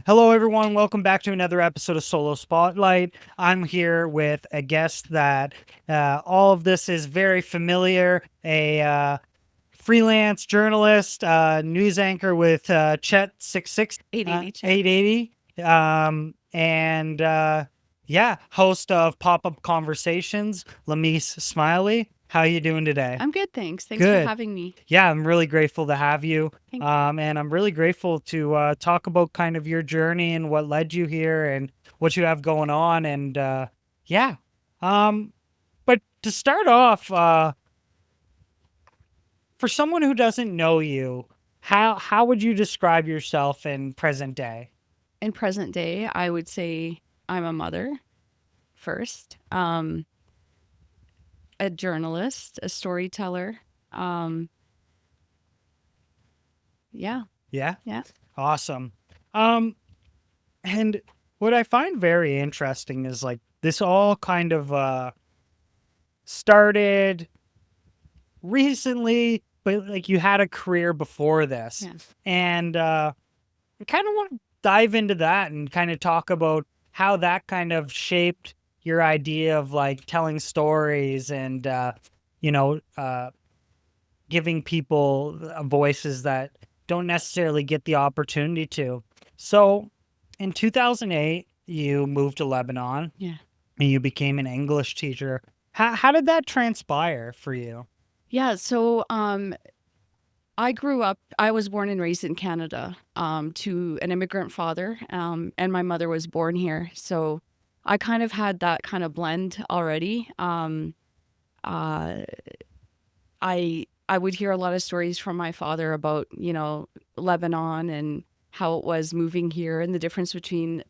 Hello, everyone. Welcome back to another episode of Solo Spotlight. I'm here with a guest that all of this is very familiar, a freelance journalist, news anchor with Chet 66 880 Chat. 880, and host of Pop-Up Conversations, Lameese Smaili. How you doing today? I'm good, thanks. Thanks for Good. having me. Yeah, I'm really grateful to have you. Thank And I'm really grateful to talk about kind of your journey and what led you here and what you have going on. And yeah. Um, but to start off, for someone who doesn't know you, how would you describe yourself in present day? In present day, I would say I'm a mother first, a journalist, a storyteller. Um, yeah, Yeah, yeah, awesome. Um, and what I find very interesting is like this all kind of started recently, but like you had a career before this. yeah. And I kind of want to dive into that and kind of talk about how that kind of shaped your idea of like telling stories and, you know, uh, giving people voices that don't necessarily get the opportunity to. So in 2008, you moved to Lebanon Yeah. and you became an English teacher. How did that transpire for you? Yeah. So I was born and raised in Canada to an immigrant father, and my mother was born here. So I kind of had that kind of blend already. Uh, I would hear a lot of stories from my father about, Lebanon and how it was moving here and the difference between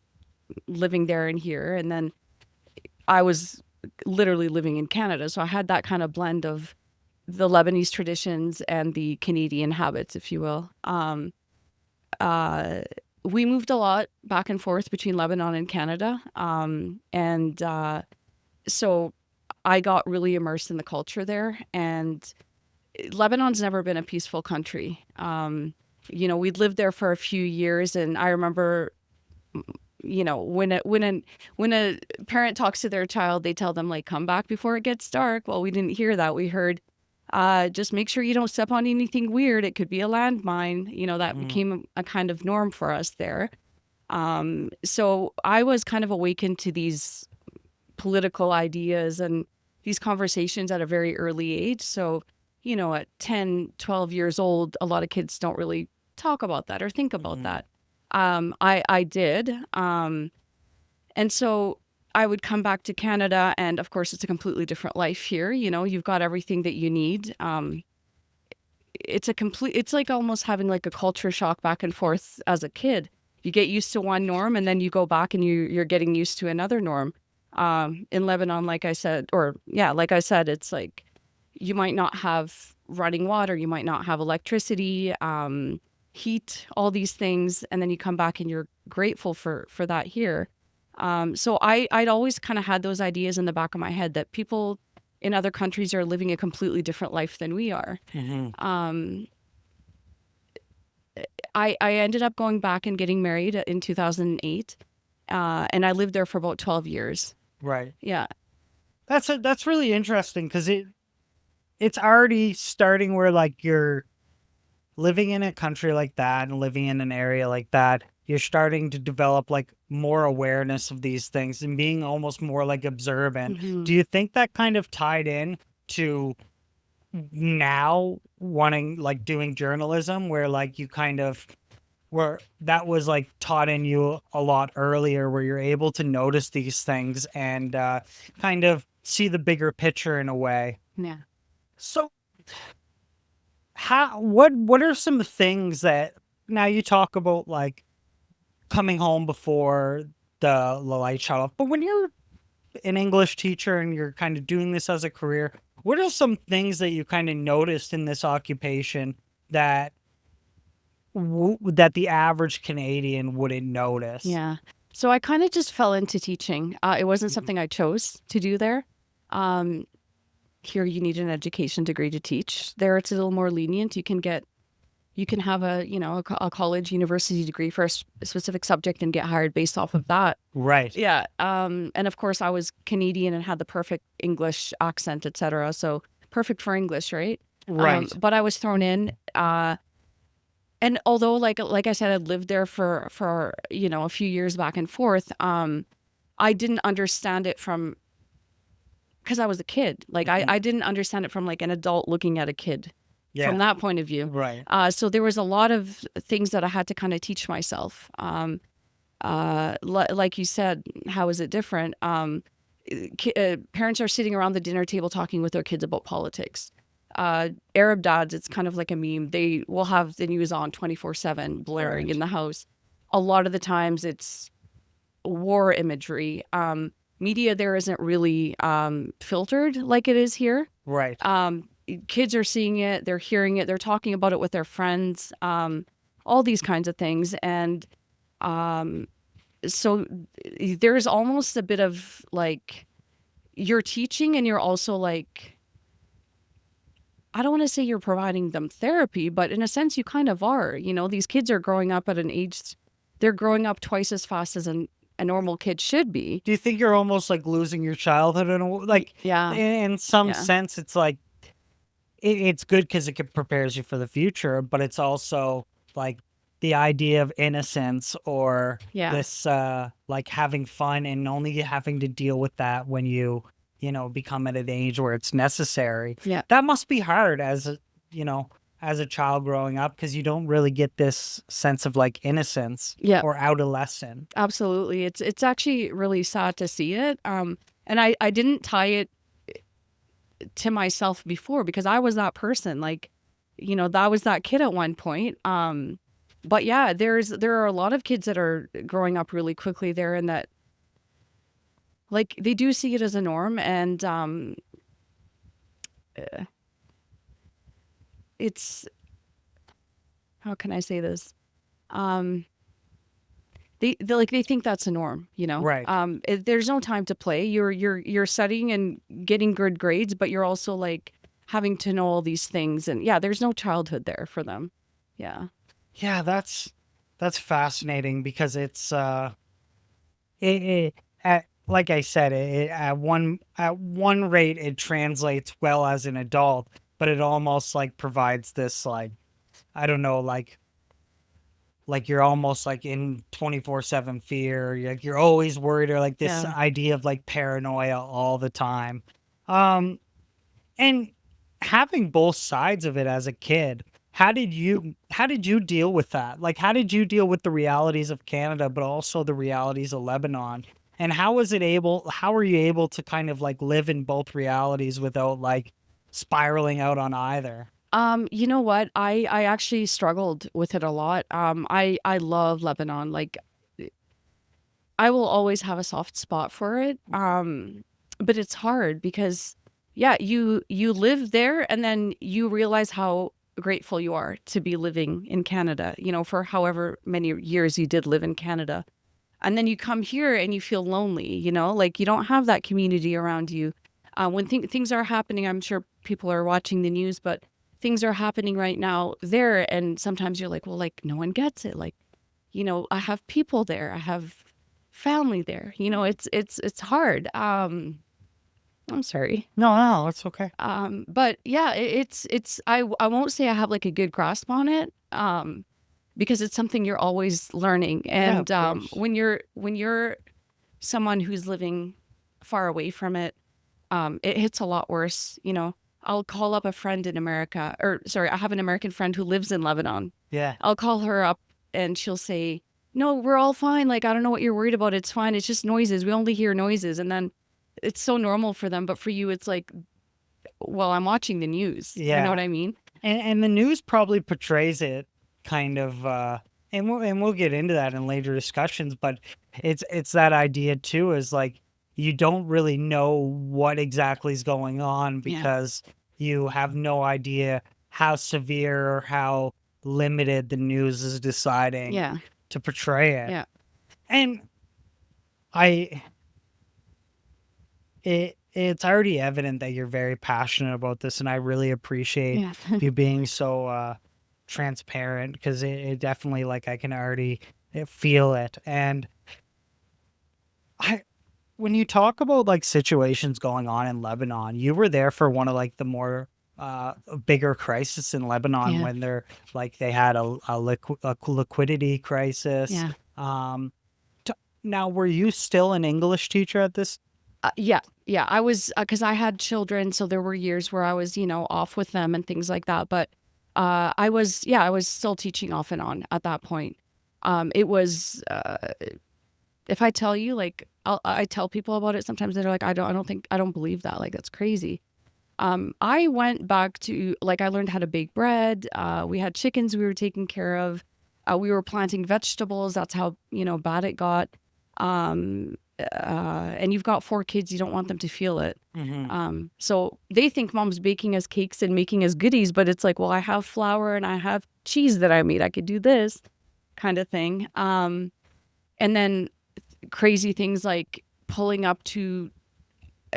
living there and here. And then I was literally living in Canada. So I had that kind of blend of the Lebanese traditions and the Canadian habits, if you will. Uh, we moved a lot back and forth between Lebanon and Canada. And so I got really immersed in the culture there. And Lebanon's never been a peaceful country. We'd lived there for a few years, and I remember, when a parent talks to their child, they tell them like, "Come back before it gets dark." Well, we didn't hear that. We heard, "Just make sure you don't step on anything weird. It could be a landmine." That Mhm. became a kind of norm for us there. So I was kind of awakened to these political ideas and these conversations at a very early age. So, at 10, 12 years old, a lot of kids don't really talk about that or think about Mhm. that. I did. And so I would come back to Canada, and of course, it's a completely different life here. You've got everything that you need. It's like almost having like a culture shock back and forth as a kid. You get used to one norm, and then you go back and you're getting used to another norm. In Lebanon, like I said, it's like you might not have running water, you might not have electricity, heat, all these things, and then you come back and you're grateful for that here. So I'd always kind of had those ideas in the back of my head that people in other countries are living a completely different life than we are. Mhm. Um, I ended up going back and getting married in 2008, and I lived there for about 12 years. Right. Yeah, That's really interesting because it's already starting where like you're living in a country like that and living in an area like that. You're starting to develop like more awareness of these things and being almost more like observant. hmm Do you think that kind of tied in to now wanting like doing journalism where like you kind of where that was like taught in you a lot earlier where you're able to notice these things and kind of see the bigger picture in a way. yeah. So what are some things that now you talk about like coming home before the light shut off, but when you're an English teacher and you're kind of doing this as a career, what are some things that you kind of noticed in this occupation that that the average Canadian wouldn't notice? Yeah. So I kind of just fell into teaching. It wasn't Mhm. something I chose to do there. Um, Here, you need an education degree to teach. There, it's a little more lenient. You can get, You can have a college university degree for a specific subject and get hired based off of that. Right. Yeah. And of course I was Canadian and had the perfect English accent, etc. So perfect for English, right? Right. But I was thrown in, and although like I said, I'd lived there for a few years back and forth, I didn't understand it from because I was a kid. Like Mhm. I didn't understand it from like an adult looking at a kid from Yeah. that point of view. Right. So there was a lot of things that I had to kind of teach myself. Like you said, how is it different? Parents are sitting around the dinner table talking with their kids about politics. Arab dads, it's kind of like a meme. They will have the news on 24/7 blaring Right. in the house. A lot of the times it's war imagery. Media there isn't really filtered like it is here. Right. Kids are seeing it, they're hearing it, they're talking about it with their friends, all these kinds of things. And um, so there's almost a bit of like you're teaching and you're also like, I don't want to say you're providing them therapy, but in a sense you kind of are. These kids are growing up at an age, they're growing up twice as fast as a normal kid should be. Do you think you're almost like losing your childhood in like Yeah. in some Yeah. sense it's like it's good because prepares you for the future, but it's also like the idea of innocence or Yeah. this like having fun and only having to deal with that when become at an age where it's necessary. Yeah. That must be hard as as a child growing up because you don't really get this sense of like innocence Yeah. or adolescent. Absolutely. It's actually really sad to see it. And I didn't tie it to myself before because I was that person. Like, that was that kid at one point. But yeah, there are a lot of kids that are growing up really quickly there, and that like they do see it as a norm, and uh, it's how can I say this? Um, they think that's a norm. Right. There's no time to play. You're studying and getting good grades, but you're also like having to know all these things, and yeah, there's no childhood there for them. Yeah. Yeah, that's fascinating because it's it at like I said, at one rate it translates well as an adult, but it almost like provides this like I don't know like you're almost like in 24/7 fear. You're always worried or like this Yeah. idea of like paranoia all the time. Um and having both sides of it as a kid, how did you deal with that? Like how did you deal with the realities of Canada but also the realities of Lebanon? And how are you able to kind of like live in both realities without like spiraling out on either? You know what? I actually struggled with it a lot. I love Lebanon. Like I will always have a soft spot for it. But it's hard because yeah, you live there and then you realize how grateful you are to be living in Canada, for however many years you did live in Canada. And then you come here and you feel lonely, like you don't have that community around you. When things are happening, I'm sure people are watching the news, but things are happening right now there. And sometimes you're like, well, like no one gets it. Like, I have people there. I have family there. It's hard. I'm sorry. No, no, it's okay. But yeah, I won't say I have like a good grasp on it. Because it's something you're always learning. Yeah, And of course. when you're someone who's living far away from it, it hits a lot worse. I'll call up a friend in America, or sorry, I have an American friend who lives in Lebanon. Yeah. I'll call her up and she'll say, "No, we're all fine. Like, I don't know what you're worried about. It's fine. It's just noises. We only hear noises." And then it's so normal for them. But for you, it's like, well, I'm watching the news. You know Yeah. what I mean? And the news probably portrays it kind of and we'll get into that in later discussions, but it's that idea too is like you don't really know what exactly is going on Yeah. because you have no idea how severe or how limited the news is deciding Yeah. to portray it. Yeah. And I it's already evident that you're very passionate about this and I really appreciate Yeah. you being so transparent, because it definitely, like, I can already feel it. And I when you talk about like situations going on in Lebanon, you were there for one of like the more bigger crisis in Lebanon, Yeah. when they had a liquidity crisis. Yeah. Um, Now, were you still an English teacher at this? Yeah. Yeah. I was, because I had children. So there were years where I was, off with them and things like that. But I was still teaching off and on at that point. It was, if I tell you, like, I tell people about it sometimes, they're like, I don't believe that. Like, that's crazy. I went back to, like, I learned how to bake bread. We had chickens we were taking care of. We were planting vegetables. That's how, bad it got. And you've got 4 kids, you don't want them to feel it. Hmm. So they think mom's baking us cakes and making us goodies, but it's like, well, I have flour and I have cheese that I made. I could do this kind of thing. And then crazy things like pulling up to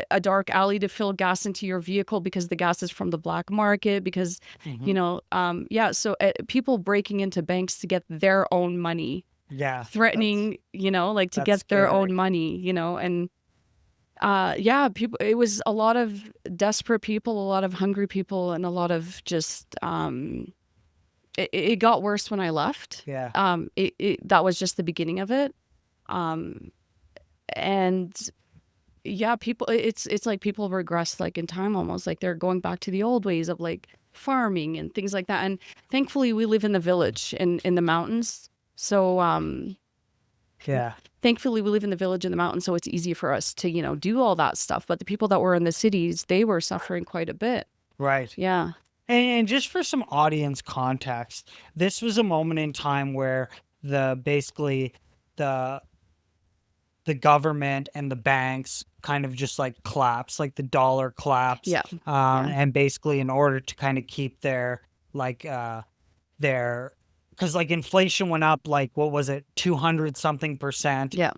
a dark alley to fill gas into your vehicle because the gas is from the black market, because Hmm. so people breaking into banks to get their own money, Yeah, threatening, like, to that's get their scary. own money, and people, it was a lot of desperate people, a lot of hungry people, and a lot of just it got worse when I left. Yeah. That was just the beginning of it. um and yeah, people, it's like people regress, like, in time, almost like they're going back to the old ways of, like, farming and things like that. And thankfully we live in the village in the mountains. So Yeah. thankfully we live in the village in the mountains, so it's easy for us to, do all that stuff. But the people that were in the cities, they were suffering quite a bit. Right. Yeah. And just for some audience context, this was a moment in time where basically the the government and the banks kind of just like collapsed, like the dollar collapsed. Yeah. Yeah. And basically, in order to kind of keep like their because like inflation went up, like, what was it, 200 something percent. Yeah.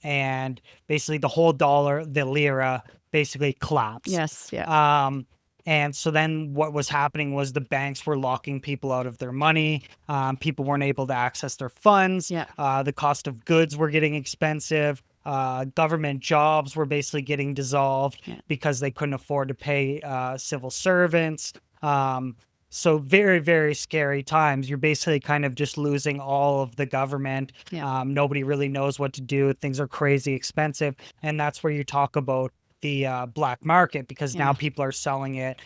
And basically the whole dollar, the lira, basically collapsed. Yes. Yeah. um and so then what was happening was the banks were locking people out of their money. People weren't able to access their funds. Yeah. The cost of goods were getting expensive. Government jobs were basically getting dissolved Yeah. because they couldn't afford to pay civil servants. So very, very scary times. You're basically kind of just losing all of the government. Yeah. Nobody really knows what to do. Things are crazy expensive. And that's where you talk about the black market, because now Yeah. people are selling it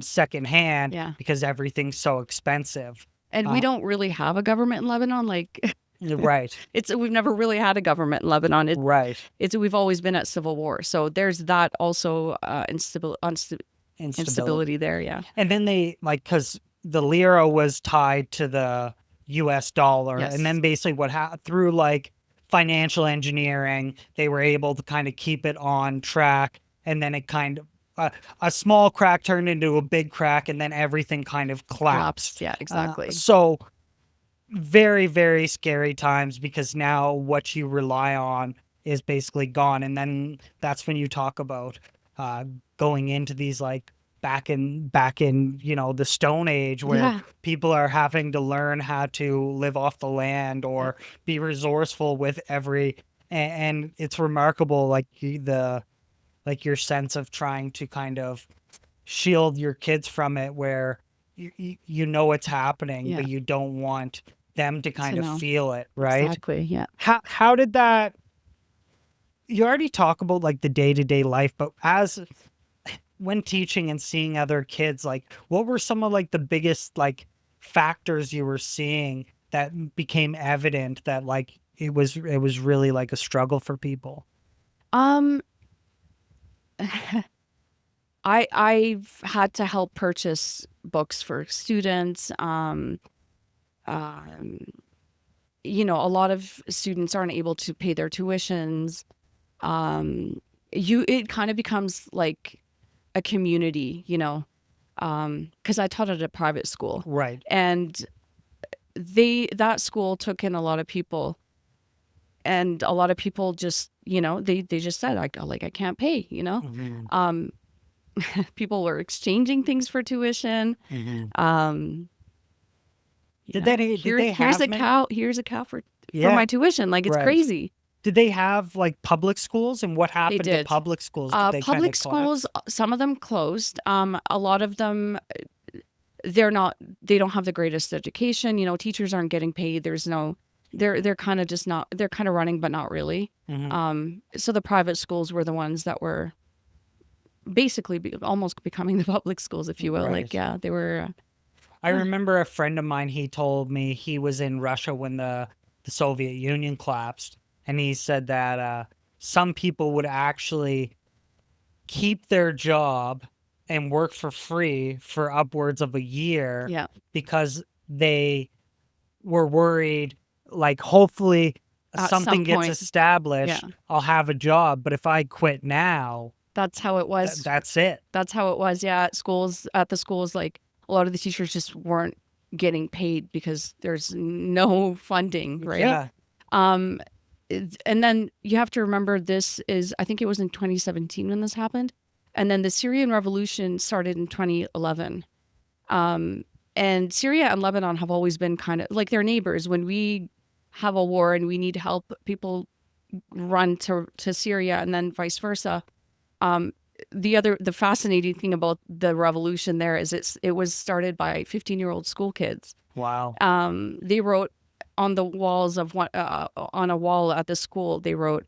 secondhand Yeah. because everything's so expensive. And we Uh, don't really have a government in Lebanon. Like, right, we've never really had a government in Lebanon. right. We've always been at civil war. So there's that also, Instability. instability there. Yeah. And then because the lira was tied to the US dollar. And Yes. then basically through like financial engineering, they were able to kind of keep it on track. And then it kind of, a small crack turned into a big crack, and then everything kind of collapsed. Collapsed. Yeah, exactly. So very, very scary times, because now what you rely on is basically gone. And then that's when you talk about going into these like back in the Stone Age, where Yeah. people are having to learn how to live off the land Yeah. or be resourceful with and it's remarkable, like your sense of trying to kind of shield your kids from it, where you know it's happening, Yeah. but you don't want them to kind To of know. feel it, right? Exactly. Yeah. How did that, you already talk about like the day-to-day life, but as when teaching and seeing other kids, like, what were some of like the biggest like factors you were seeing that became evident that like it was really like a struggle for people? Um, I've had to help purchase books for students. Um, a lot of students aren't able to pay their tuitions. It kind of becomes like a community, because I taught at a private school, Right. and that school took in a lot of people, and a lot of people just, they just said, I can't pay, Mhm. people were exchanging things for tuition. Mhm. Um, Yeah. Did they Here's have a many? cow. Here's a cow for Yeah, my tuition. Like, it's right. crazy. Did they have like public schools, and what They happened to did. public schools? Did they kind Public of collapse? schools, some of them closed. A lot of them, they're not. They don't have the greatest education. You know, teachers aren't getting paid. There's no. They're kind of just not. They're kind of running, but not really. Hmm. So the private schools were the ones that were basically almost becoming the public schools, if you will. Like, Right. yeah, they were. I remember a friend of mine, he told me he was in Russia when the Soviet Union collapsed. And he said that some people would actually keep their job and work for free for upwards of a year Yeah. because they were worried, like, hopefully At some something gets point. Yeah. established, I'll have a job. But if I quit now, That's how it was. that's it. That's how it was. Yeah. At the schools, like, a lot of the teachers just weren't getting paid because there's no funding, right? Yeah. Um, and then you have to remember, this is, I think it was in 2017 when this happened. And then the Syrian revolution started in 2011. And Syria and Lebanon have always been kind of like, they're neighbors. When we have a war and we need help, people run to Syria, and then vice versa. Um, the fascinating thing about the revolution there is it was started by 15-year-old school kids. Wow. They wrote on the walls of one on a wall at the school. They wrote,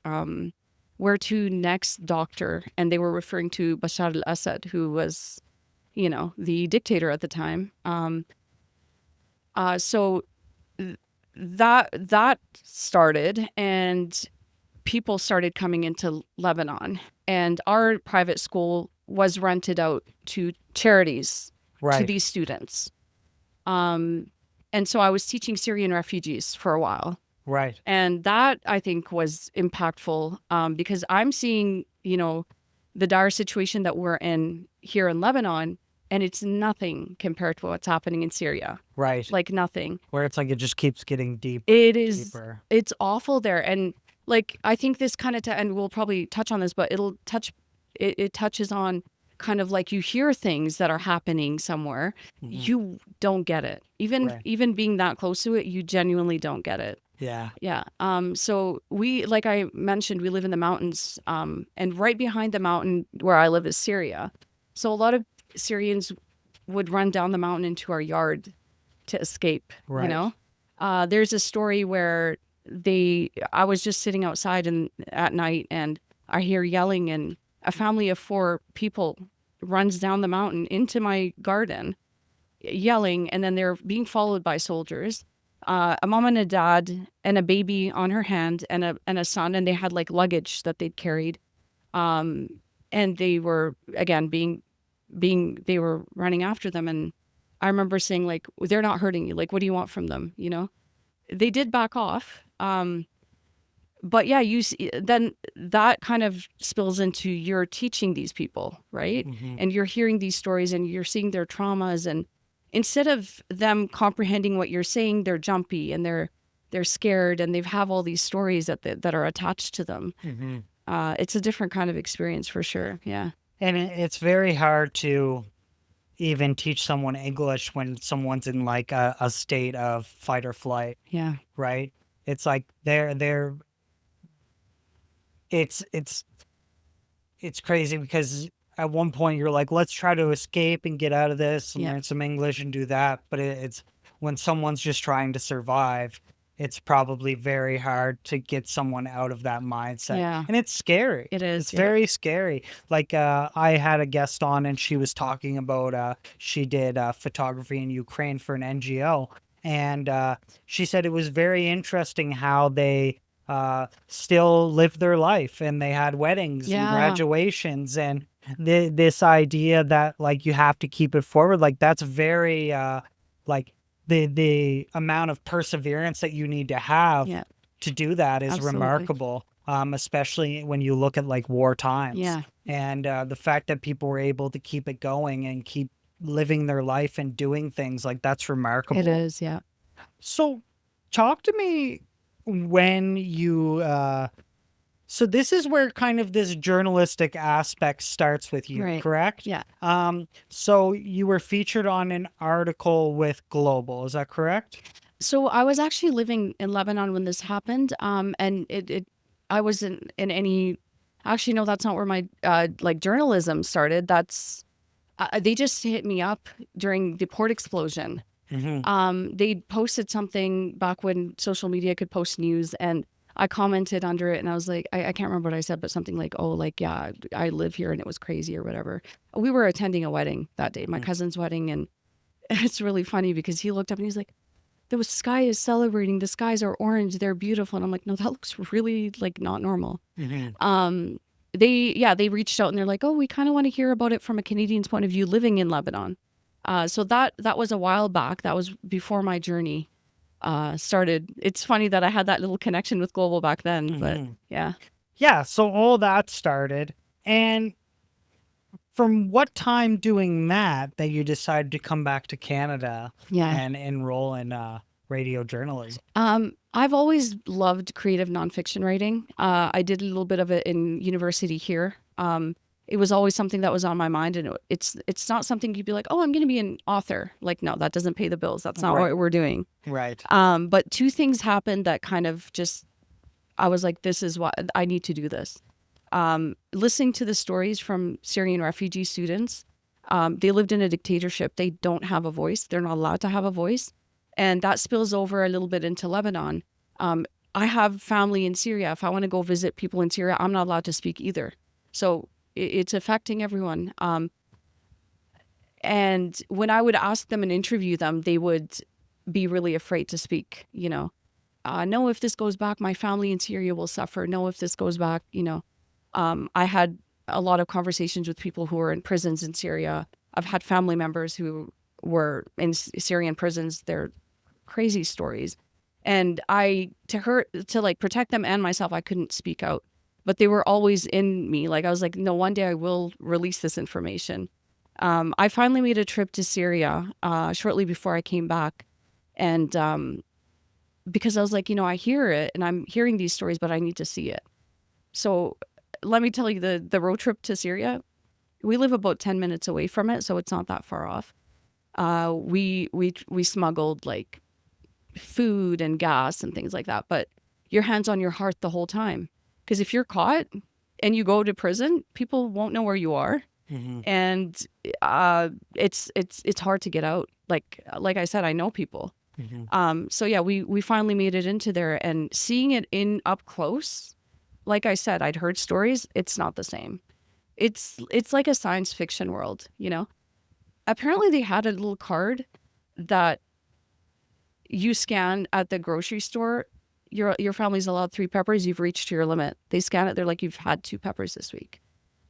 "Where to next, doctor?" And they were referring to Bashar al-Assad, who was, you know, the dictator at the time. So that started, and people started coming into Lebanon, and our private school was rented out to charities to Right. these students. And so I was teaching Syrian refugees for a while. Right. And that, I think, was impactful, because I'm seeing, you know, the dire situation that we're in here in Lebanon, and it's nothing compared to what's happening in Syria. Right. Like, nothing. Where it's like it just keeps getting It is, deeper. it's awful there. And like, I think this kind of, and we'll probably touch on this, but it touches on kind of like, you hear things that are happening somewhere, you don't get it. Right. Even being that close to it, you genuinely don't get it. Yeah. Yeah. So we, like I mentioned, we live in the mountains, and right behind the mountain where I live is Syria. So a lot of Syrians would run down the mountain into our yard to escape, you Right. know? There's a story where I was just sitting outside at night, and I hear yelling, and a family of 4 people runs down the mountain into my garden yelling, and then they're being followed by soldiers. A mom and a dad and a baby on her hand, and a son, and they had like luggage that they'd carried. And they were, again, they were running after them, and I remember saying, like, they're not hurting you. Like, what do you want from them? You know, they did back off. But yeah, then that kind of spills into, you're teaching these people, right? And you're hearing these stories, and you're seeing their traumas, and instead of them comprehending what you're saying, they're jumpy, and they're scared, and they have all these stories that are attached to them. It's a different kind of experience for sure. Yeah. And it's very hard to even teach someone English when someone's in like a state of fight or flight, Yeah. right? It's like it's crazy because at one point you're like, let's try to escape and get out of this and Yeah. learn some English and do that. But it's when someone's just trying to survive, it's probably very hard to get someone out of that mindset. Yeah. And it's scary. It is. It's Yeah. very scary. Like I had a guest on, and she was talking about she did photography in Ukraine for an NGO. And she said it was very interesting how they still lived their life, and they had weddings and Yeah. graduations, and this idea that like you have to keep it forward, like that's very like the amount of perseverance that you need to have Yeah. to do that is Absolutely. remarkable, especially when you look at like war times. Yeah. And the fact that people were able to keep it going and keep living their life and doing things, like that's remarkable. It is. Yeah. So talk to me when you So this is where kind of this journalistic aspect starts with you, Right. correct? Yeah. So you were featured on an article with Global, is that correct? So I was actually living in Lebanon when this happened. And I wasn't in any, actually, no, that's not where my, like journalism started. That's, they just hit me up during the port explosion. Mm-hmm. They posted something back when social media could post news, and I commented under it, and I was like, I can't remember what I said, but something like, oh, like, yeah, I live here and it was crazy or whatever. We were attending a wedding that day, my cousin's wedding. And it's really funny because he looked up and he's like, the sky is celebrating. The skies are orange. They're beautiful. And I'm like, no, that looks really like not normal. Mm-hmm. They reached out and they're like, oh, we kind of want to hear about it from a Canadian's point of view living in Lebanon. So that was a while back. That was before my journey started. It's funny that I had that little connection with Global back then, but Mm-hmm. yeah. Yeah, so all that started. And from what time doing that you decided to come back to Canada Yeah. and enroll in radio journalism? I've always loved creative nonfiction writing. I did a little bit of it in university here. It was always something that was on my mind, and it's not something you'd be like, oh, I'm going to be an author. Like, no, that doesn't pay the bills. That's not Right. what we're doing. Right. But two things happened that kind of just, I was like, this is what I need to do this. Listening to the stories from Syrian refugee students, they lived in a dictatorship. They don't have a voice. They're not allowed to have a voice. And that spills over a little bit into Lebanon. I have family in Syria. If I want to go visit people in Syria, I'm not allowed to speak either. So it's affecting everyone. And when I would ask them and interview them, they would be really afraid to speak, no, if this goes back, my family in Syria will suffer. No, if this goes back, I had a lot of conversations with people who were in prisons in Syria. I've had family members who were in Syrian prisons. They're crazy stories. And to like protect them and myself, I couldn't speak out. But they were always in me. Like I was like, no, one day I will release this information. I finally made a trip to Syria shortly before I came back. And because I was like, I hear it and I'm hearing these stories, but I need to see it. So let me tell you the road trip to Syria. We live about 10 minutes away from it, so it's not that far off. We smuggled like food and gas and things like that, but your hands on your heart the whole time. Because if you're caught and you go to prison, people won't know where you are, Mm-hmm. and it's hard to get out. Like I said, I know people. Mm-hmm. So yeah, we finally made it into there, and seeing it in up close. Like I said, I'd heard stories. It's not the same. It's like a science fiction world, Apparently they had a little card that you scan at the grocery store. Your family's allowed 3 peppers. You've reached your limit. They scan it. They're like, you've had 2 peppers this week.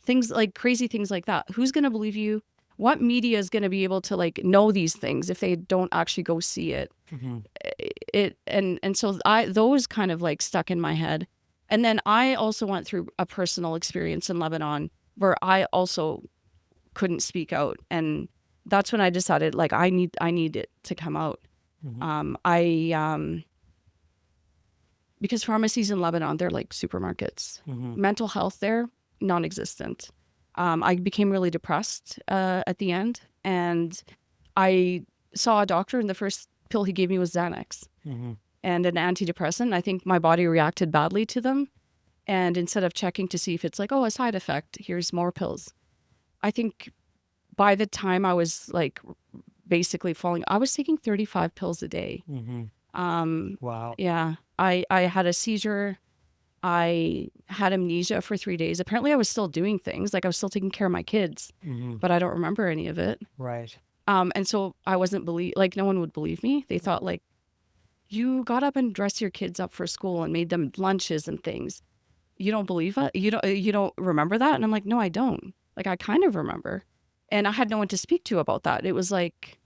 Things like crazy things like that. Who's going to believe you? What media is going to be able to like know these things if they don't actually go see it? Mm-hmm. So those kind of like stuck in my head. And then I also went through a personal experience in Lebanon where I also couldn't speak out, and that's when I decided like I need it to come out. Mm-hmm. Because pharmacies in Lebanon, they're like supermarkets. Mm-hmm. Mental health there, non-existent. I became really depressed at the end, and I saw a doctor, and the first pill he gave me was Xanax. Mm-hmm. And an antidepressant. I think my body reacted badly to them. And instead of checking to see if it's like, oh, a side effect, here's more pills. I think by the time I was like basically falling, I was taking 35 pills a day. Mm-hmm. Wow. Yeah, I had a seizure. I had amnesia for 3 days. Apparently I was still doing things. Like I was still taking care of my kids, Mm-hmm. but I don't remember any of it. Right. And so I wasn't like no one would believe me. They thought like, you got up and dressed your kids up for school and made them lunches and things. You don't believe it? You don't remember that? And I'm like, no, I don't. Like I kind of remember. And I had no one to speak to about that. It was like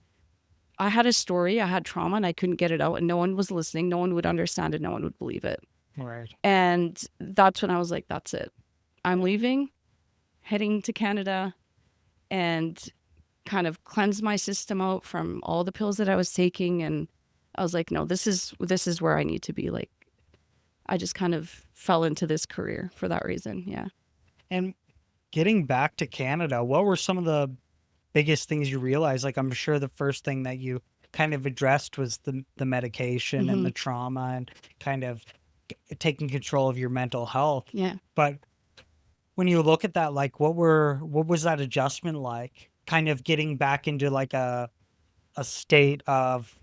I had a story, I had trauma, and I couldn't get it out, and no one was listening. No one would understand it. No one would believe it. Right. And that's when I was like, that's it. I'm leaving, heading to Canada, and kind of cleanse my system out from all the pills that I was taking. And I was like, no, this is where I need to be. Like I just kind of fell into this career for that reason. Yeah. And getting back to Canada, what were some of the biggest things you realized? Like, I'm sure the first thing that you kind of addressed was the medication and Hmm. the trauma and kind of taking control of your mental health. Yeah. But when you look at that, like, what was that adjustment like? Kind of getting back into like a state of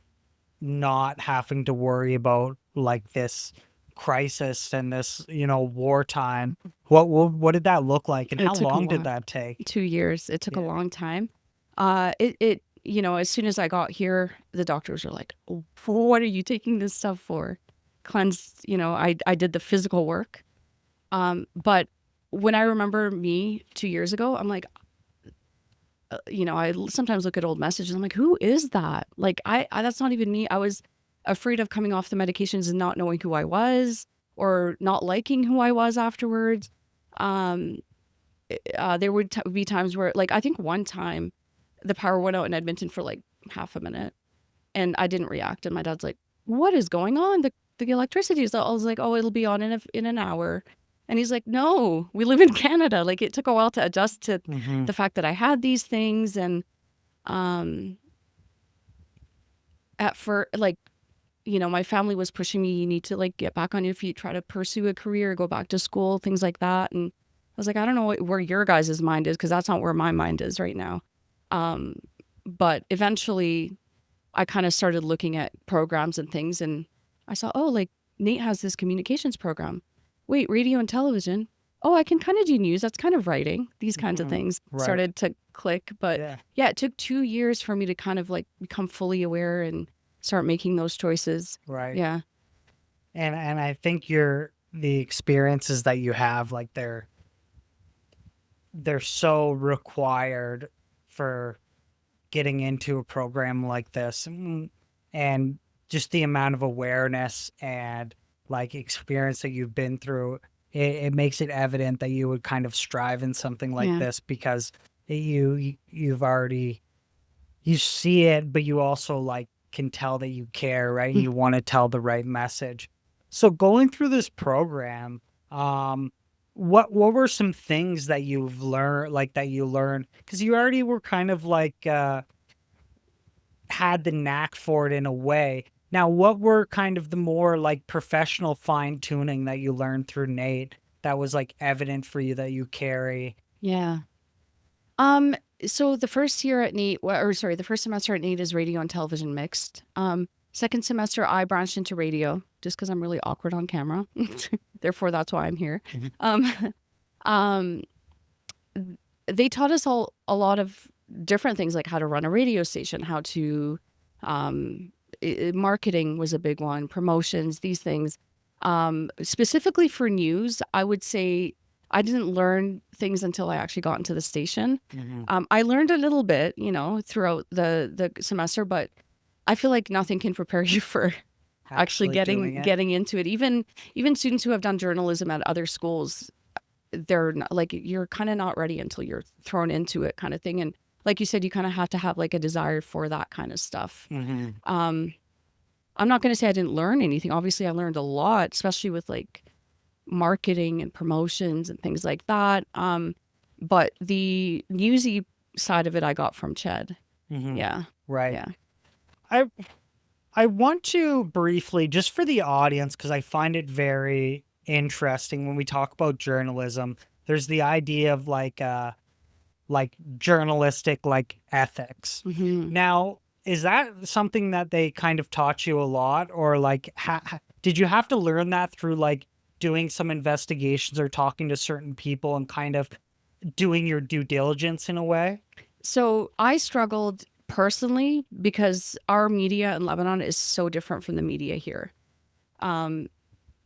not having to worry about like this crisis and this, wartime. What did that look like, and It how took a long did lot. that take? 2 years. It took a Yeah. long time. As soon as I got here, the doctors were like, "Oh, what are you taking this stuff for?" Cleanse, I did the physical work. But when I remember me 2 years ago, I'm like, sometimes look at old messages. I'm like, who is that? Like, I that's not even me. I was afraid of coming off the medications and not knowing who I was or not liking who I was afterwards. Um, there would be times where, like, I think one time the power went out in Edmonton for like half a minute and I didn't react. And my dad's like, what is going on? The electricity is, I was like, oh, it'll be on in an hour. And he's like, no, we live in Canada. Like, it took a while to adjust to Hmm. the fact that I had these things. And um, at first, like, my family was pushing me, you need to like get back on your feet, try to pursue a career, go back to school, things like that. And I was like, I don't know where your guys' mind is, because that's not where my mind is right now. Um, but eventually I kind of started looking at programs and things, and I saw, oh, like NAIT has this communications program. Wait, radio and television. Oh, I can kind of do news. That's kind of writing. These kinds of Hmm. things Right. started to click. But Yeah. yeah, it took 2 years for me to kind of like become fully aware and start making those choices. Right. Yeah. And I think the experiences that you have, like, they're so required for getting into a program like this. And just the amount of awareness and like experience that you've been through, it makes it evident that you would kind of strive in something like Yeah. this, because you've already, you see it, but you also like can tell that you care, right? And Mm. you want to tell the right message. So going through this program, um, what were some things that you've learned, like that you learned, because you already were kind of like had the knack for it in a way. Now, what were kind of the more like professional fine tuning that you learned through NAIT that was like evident for you that you carry? Yeah. Um, so the first year at NAIT, or sorry, the first semester at NAIT is radio and television mixed. Second semester I branched into radio just because I'm really awkward on camera. Therefore, that's why I'm here. Mhm. Um, um, they taught us all a lot of different things, like how to run a radio station, how to, um, marketing was a big one, promotions, these things. Specifically for news, I would say I didn't learn things until I actually got into the station. Mhm. I learned a little bit, throughout the semester, but I feel like nothing can prepare you for actually Actually getting doing it. getting into it. Even students who have done journalism at other schools, they're not, like, you're kind of not ready until you're thrown into it, kind of thing. And like you said, you kind of have to have like a desire for that kind of stuff. Mhm. Um, I'm not going to say I didn't learn anything. Obviously, I learned a lot, especially with like marketing and promotions and things like that. But the newsy side of it, I got from Ched. Mhm. Yeah, Right. yeah, I I want to briefly, just for the audience, because I find it very interesting when we talk about journalism. There's the idea of like journalistic like ethics. hmm Now, is that something that they kind of taught you a lot, or like did you have to learn that through like doing some investigations or talking to certain people and kind of doing your due diligence in a way? So I struggled personally because our media in Lebanon is so different from the media here. Um,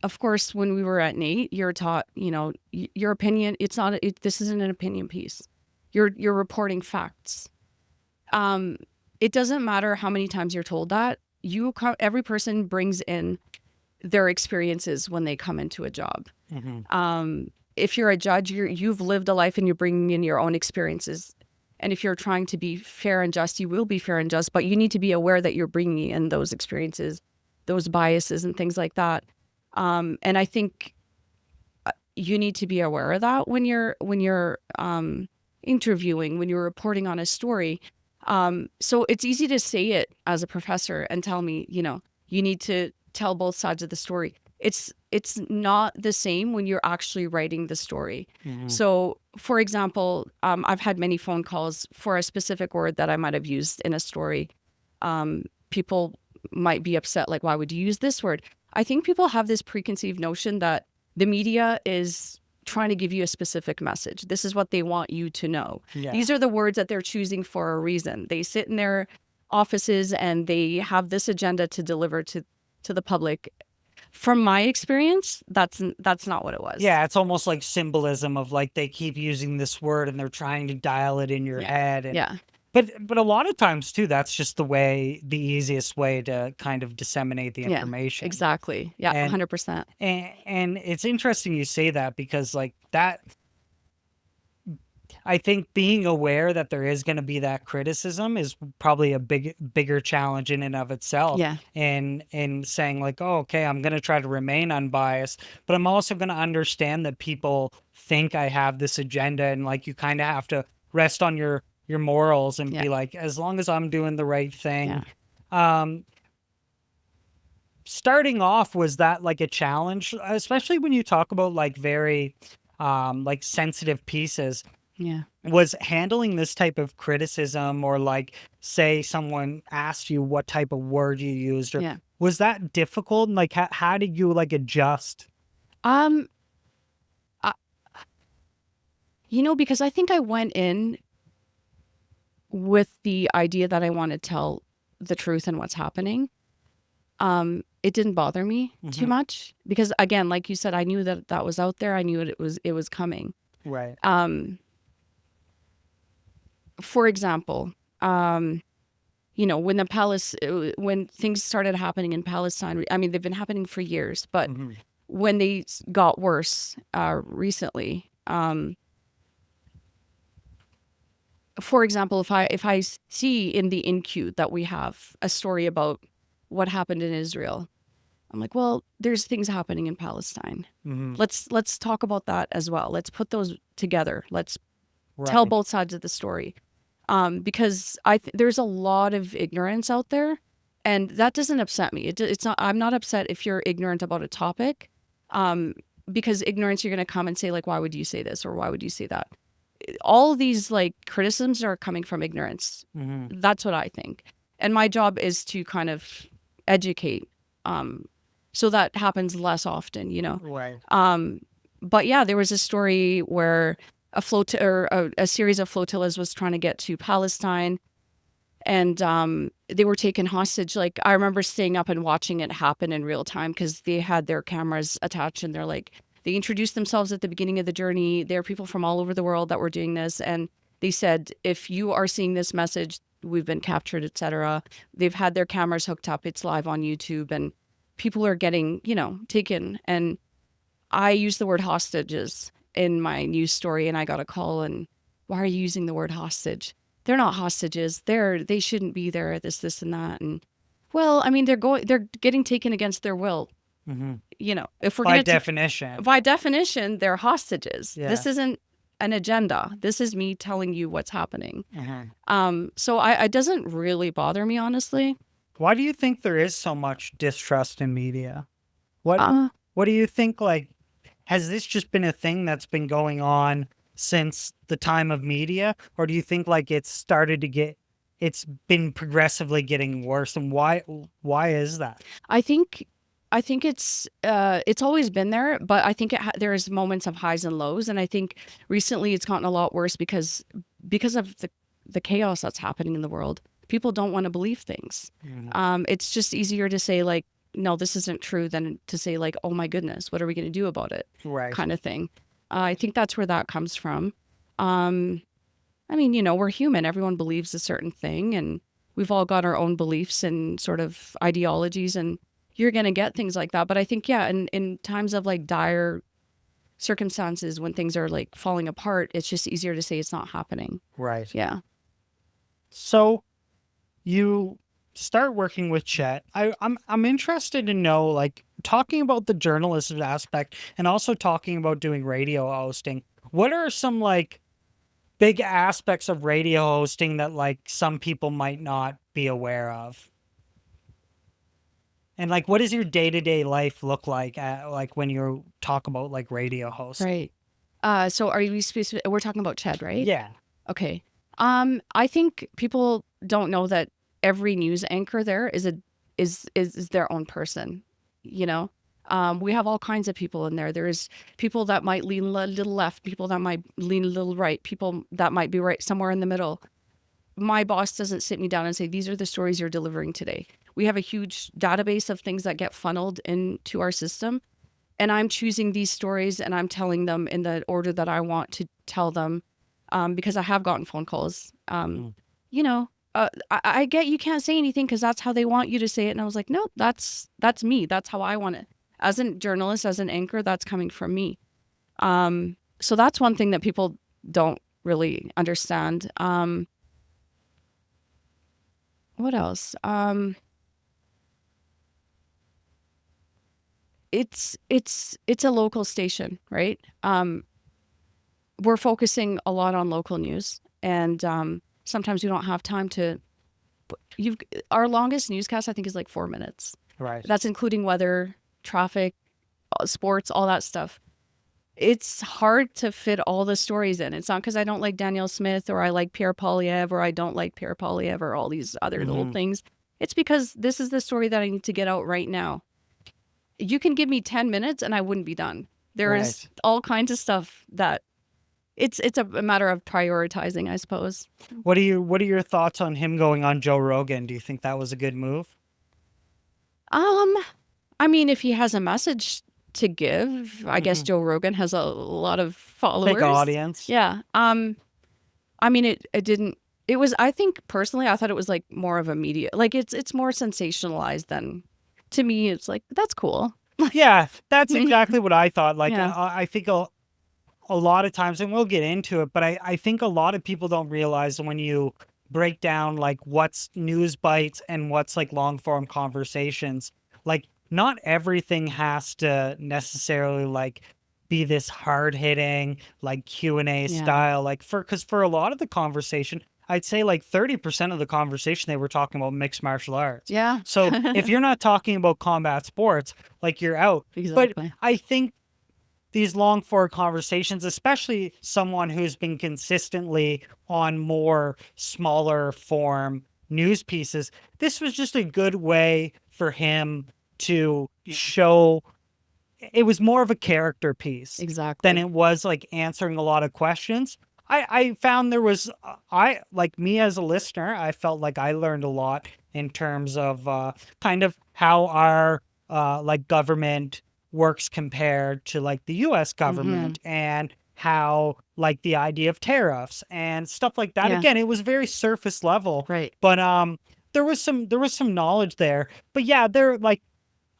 of course, when we were at NAIT, you're taught, your opinion. It's not. This isn't an opinion piece. You're reporting facts. Um, it doesn't matter how many times you're told that. Every person brings in their experiences when they come into a job. Hmm. If you're a judge, you've lived a life and you're bringing in your own experiences. And if you're trying to be fair and just, you will be fair and just, but you need to be aware that you're bringing in those experiences, those biases and things like that. And I think you need to be aware of that when you're interviewing, when you're reporting on a story. So it's easy to say it as a professor and tell me, you need to tell both sides of the story. It's not the same when you're actually writing the story. So, for example, I've had many phone calls for a specific word that I might have used in a story. People might be upset, like, why would you use this word? I think people have this preconceived notion that the media is trying to give you a specific message. This is what they want you to know. Yeah. These are the words that they're choosing for a reason. They sit in their offices and they have this agenda to deliver to the public. From my experience, that's not what it was. Yeah, it's almost like symbolism of like they keep using this word and they're trying to dial it in your head. And, Yeah. But a lot of times too, that's just the easiest way to kind of disseminate the Yeah. information. Exactly. Yeah. And 100%. and it's interesting you say that because like that, I think being aware that there is going to be that criticism is probably a bigger challenge in and of itself. Yeah. And saying like, oh, okay, I'm going to try to remain unbiased, but I'm also going to understand that people think I have this agenda, and like you kind of have to rest on your morals and be like, as long as I'm doing the right thing. Starting off, was that like a challenge, especially when you talk about like very like sensitive pieces? Yeah. Was handling this type of criticism, or like say someone asked you what type of word you used, or was that difficult? And like how did you like adjust? Because I think I went in with the idea that I want to tell the truth and what's happening. It didn't bother me too much because, again, like you said, I knew that was out there. I knew it was coming. Right. For example, when when things started happening in Palestine, I mean, they've been happening for years, but when they got worse recently, for example, if I see in the in-queue that we have a story about what happened in Israel, I'm like, well, there's things happening in Palestine. Let's talk about that as well. Let's put those together. Let's tell both sides of the story. Because there's a lot of ignorance out there, and that doesn't upset me. It's not. I'm not upset if you're ignorant about a topic, because ignorance, you're going to come and say like, why would you say this, or why would you say that? All of these like criticisms are coming from ignorance. That's what I think, and my job is to kind of educate, so that happens less often. Right. But yeah, there was a story where a series of flotillas was trying to get to Palestine, and they were taken hostage. Like, I remember staying up and watching it happen in real time because they had their cameras attached, and they introduced themselves at the beginning of the journey. There are people from all over the world that were doing this, and they said, if you are seeing this message, we've been captured, etc. They've had their cameras hooked up. It's live on YouTube, and people are getting, taken. And I use the word hostages in my news story, and I got a call, and why are you using the word hostage? They're not hostages. They shouldn't be there. This and that. And well, I mean, they're getting taken against their will. If we're by definition, they're hostages. Yeah. This isn't an agenda. This is me telling you what's happening. So it doesn't really bother me, honestly. Why do you think there is so much distrust in media? What do you think, like, has this just been a thing that's been going on since the time of media? Or do you think like it's been progressively getting worse? And why is that? I think it's always been there, but I think there's moments of highs and lows. And I think recently it's gotten a lot worse because of the chaos that's happening in the world. People don't want to believe things. It's just easier to say like, no, this isn't true, than to say like, oh my goodness, what are we going to do about it? Right. Kind of thing. I think that's where that comes from. I mean, we're human. Everyone believes a certain thing, and we've all got our own beliefs and sort of ideologies, and you're going to get things like that. But I think, yeah, in times of like dire circumstances, when things are like falling apart, it's just easier to say it's not happening. Right. Yeah. So you start working with Chet, I'm interested to know, like, talking about the journalism aspect and also talking about doing radio hosting. What are some like big aspects of radio hosting that like some people might not be aware of? And like, what does your day to day life look like like when you talk about like radio hosting? Right. So are you specific? We're talking about Chad, right? Yeah. Okay. I think people don't know that every news anchor there is their own person. You know, we have all kinds of people in there. There's people that might lean a little left, people that might lean a little right, people that might be right somewhere in the middle. My boss doesn't sit me down and say, these are the stories you're delivering today. We have a huge database of things that get funneled into our system. And I'm choosing these stories and I'm telling them in the order that I want to tell them, because I have gotten phone calls. Mm. You know, I get you can't say anything because that's how they want you to say it. And I was like, no, that's me. That's how I want it. As a journalist, as an anchor, that's coming from me. So that's one thing that people don't really understand. What else? It's a local station, right? We're focusing a lot on local news, and sometimes we don't have time to. You've Our longest newscast I think is like 4 minutes. Right. That's including weather, traffic, sports, all that stuff. It's hard to fit all the stories in. It's not because I don't like Danielle Smith or I like Pierre Polyev or I don't like Pierre Polyev or all these other little things. It's because this is the story that I need to get out right now. You can give me 10 minutes and I wouldn't be done. There is all kinds of stuff that it's a matter of prioritizing, I suppose. What are your thoughts on him going on Joe Rogan? Do you think that was a good move? I mean, if he has a message to give, I guess Joe Rogan has a lot of followers. Big audience. Yeah. I mean, it didn't. It was. I think personally, I thought it was like more of a media. Like it's more sensationalized than. To me, it's like that's cool. Yeah, that's exactly what I thought. Like, Yeah. I think a lot of times, and we'll get into it, but I think a lot of people don't realize when you break down like what's news bites and what's like long form conversations, like not everything has to necessarily like be this hard hitting like Q&A Yeah. style. Like because for a lot of the conversation, I'd say like 30% of the conversation they were talking about mixed martial arts. Yeah. So if you're not talking about combat sports, like you're out. Exactly. But I think these long form conversations, especially someone who's been consistently on more smaller form news pieces, this was just a good way for him to show it was more of a character piece Exactly. than it was like answering a lot of questions. I found there was, I like me as a listener, I felt like I learned a lot in terms of kind of how our like government works compared to like the US government and how like the idea of tariffs and stuff like that. Yeah. Again, it was very surface level, Right. but there was some knowledge there. But yeah, they're like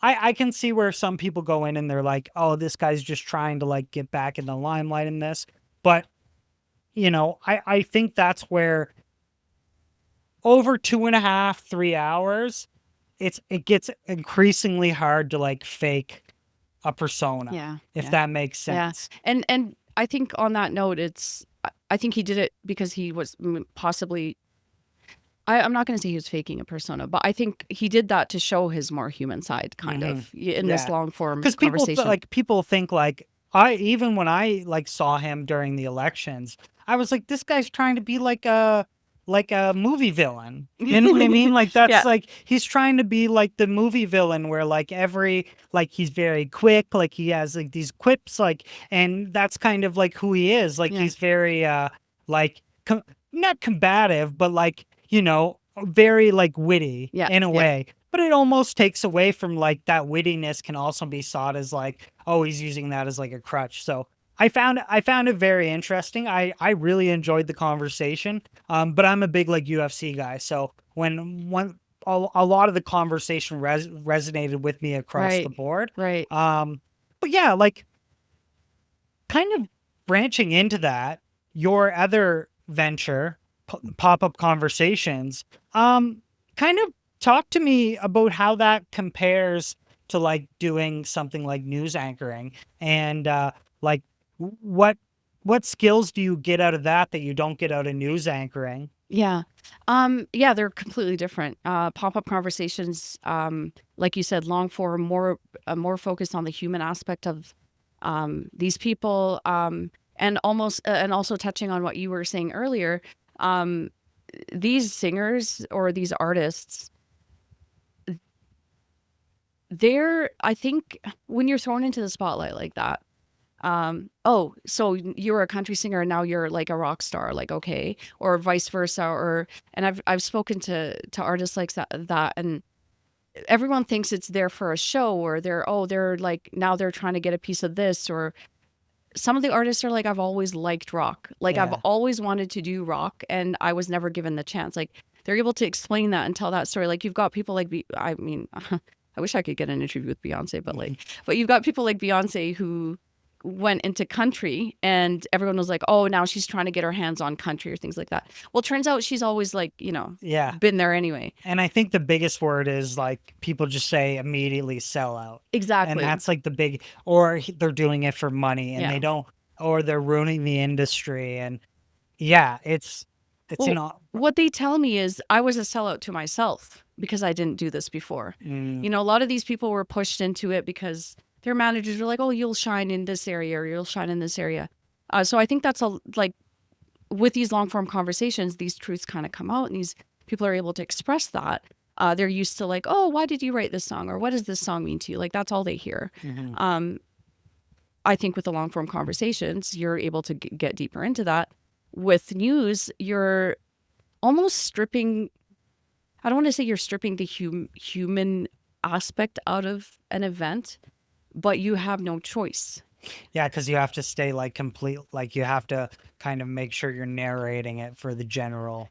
I can see where some people go in and they're like, oh, this guy's just trying to like get back in the limelight in this. But you know, I think that's where over 2.5, 3 hours, it gets increasingly hard to like fake a persona. Yeah. If that makes sense. Yeah. And I think on that note, I think he did it because he was possibly. I'm not going to say he was faking a persona, but I think he did that to show his more human side, kind of in this long form conversation. Because people think like even when I like saw him during the elections, I was like, this guy's trying to be like a movie villain. You know what I mean? Like that's like he's trying to be like the movie villain where like he's very quick, like he has like these quips, like, and that's kind of like who he is. Like he's very like not combative, but like, you know, very like witty in a way. But it almost takes away from like that wittiness can also be sought as like, oh, he's using that as like a crutch. So I found it very interesting. I really enjoyed the conversation. But I'm a big like UFC guy. So when a lot of the conversation resonated with me across the board. Right. But yeah, like kind of branching into that, your other venture, pop-up conversations, kind of talk to me about how that compares to like doing something like news anchoring, and like what skills do you get out of that that you don't get out of news anchoring? Yeah. Yeah, they're completely different. Pop-up conversations, like you said, long form, more focused on the human aspect of these people, and also touching on what you were saying earlier. Um, these singers or these artists, I think when you're thrown into the spotlight like that, oh, so you're a country singer and now you're like a rock star, like, okay, or vice versa, and I've spoken to artists like that, and everyone thinks it's there for a show, or they're like, now they're trying to get a piece of this, or some of the artists are like, I've always liked rock, like I've Yeah. always wanted to do rock, and I was never given the chance. Like, they're able to explain that and tell that story. Like, you've got people like, I mean, I wish I could get an interview with Beyonce, but like, but you've got people like Beyonce who went into country, and everyone was like, oh, now she's trying to get her hands on country or things like that. Well, turns out she's always like, Yeah. been there anyway. And I think the biggest word is like people just say immediately sell out. And Exactly. that's like the big, or they're doing it for money and they Yeah. don't, or they're ruining the industry. And yeah, it's, Well, what they tell me is I was a sellout to myself because I didn't do this before. mm, A lot of these people were pushed into it because their managers were like, oh, you'll shine in this area, or you'll shine in this area. So I think that's like, with these long form conversations, these truths kind of come out, and these people are able to express that. They're used to like, oh, why did you write this song? Or what does this song mean to you? Like, that's all they hear. mhm. I think with the long form conversations, you're able to get deeper into that. With news, you're almost stripping, I don't want to say you're stripping the human aspect out of an event, but you have no choice. Yeah, because you have to stay like complete, like you have to kind of make sure you're narrating it for the general.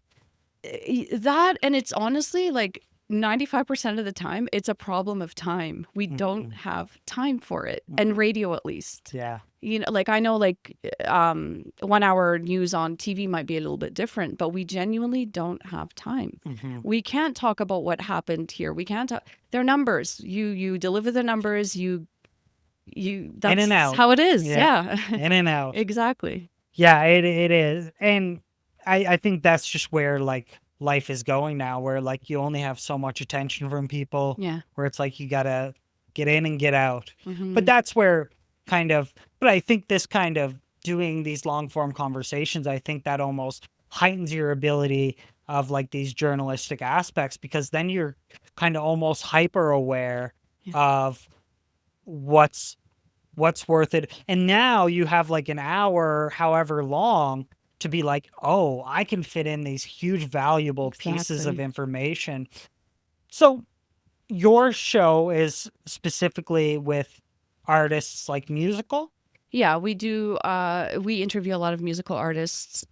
That, and it's honestly like 95% of the time, it's a problem of time. We don't Mm-mm. have time for it. And radio, at least. Yeah. Like, I know, like, 1 hour news on TV might be a little bit different, but we genuinely don't have time. hmm We can't talk about what happened here. We can't talk. They're numbers. You deliver the numbers. In That's and out. how it is. Yeah. Yeah. In and out. Exactly. Yeah, it is. And I think that's just where like life is going now, where like you only have so much attention from people, Yeah. where it's like you gotta get in and get out. But Hmm. that's where kind of, but I think this kind of doing these long form conversations, I think that almost heightens your ability of like these journalistic aspects, because then you're kind of almost hyper aware Yeah. of what's worth it. And now you have like an hour, however long, to be like, oh, I can fit in these huge, valuable pieces of Exactly. information. So your show is specifically with artists like musical? Yeah, we do. We interview a lot of musical artists,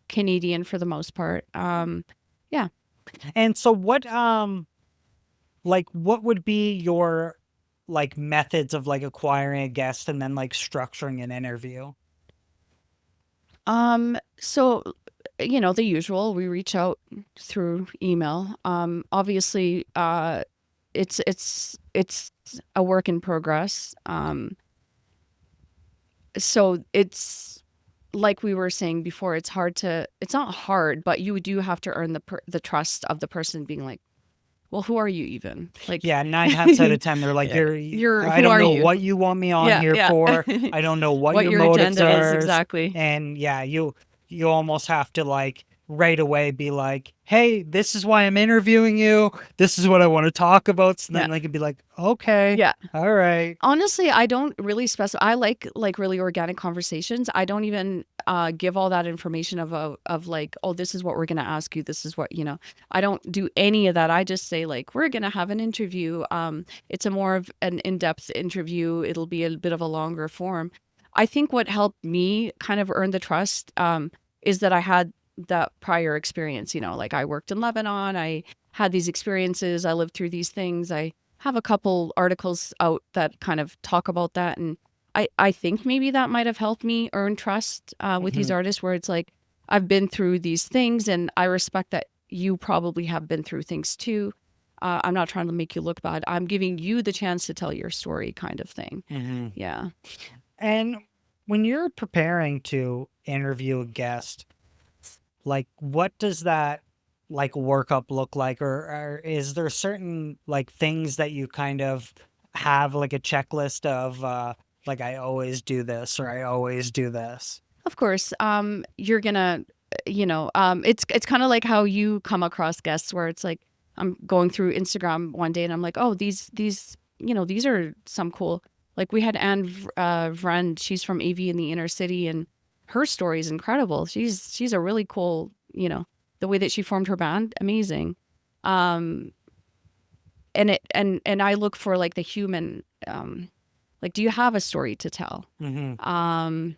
Canadian for the most part. Yeah. And so what would be your like methods of like acquiring a guest and then like structuring an interview? So, the usual. We reach out through email. Obviously, it's a work in progress. So it's like we were saying before. It's not hard, but you do have to earn the trust of the person being like, well, who are you even? Like, Yeah, 9 times out of 10, they're like, yeah, I who don't are know you? what you want me on Yeah, here yeah. for. I don't know what What your your motives agenda is are. exactly. And yeah, you almost have to like right away be like, hey, this is why I'm interviewing you. This is what I want to talk about. So Yeah, then they could be like, okay, yeah. all right. Honestly, I don't really specify. I like really organic conversations. I don't even give all that information of like, oh, this is what we're gonna ask you. This is what I don't do any of that. I just say like, we're gonna have an interview. It's a more of an in-depth interview. It'll be a bit of a longer form. I think what helped me kind of earn the trust is that I had that prior experience. Like, I worked in Lebanon. I had these experiences. I lived through these things. I have a couple articles out that kind of talk about that. And I think maybe that might have helped me earn trust with these Mhm. artists, where it's like, I've been through these things and I respect that you probably have been through things too. I'm not trying to make you look bad. I'm giving you the chance to tell your story, kind of thing. Mm-hmm. Yeah. And when you're preparing to interview a guest, like what does that like workup look like, or is there certain like things that you kind of have like a checklist of like I always do this or I always do this? Of course, you're gonna, it's kind of like how you come across guests where it's like I'm going through Instagram one day and I'm like, oh, these, these are some cool. Like we had Vren, she's from AV in the inner city, and her story is incredible. She's a really cool, the way that she formed her band, amazing. Um, and I look for like the human, like, do you have a story to tell? Mm-hmm.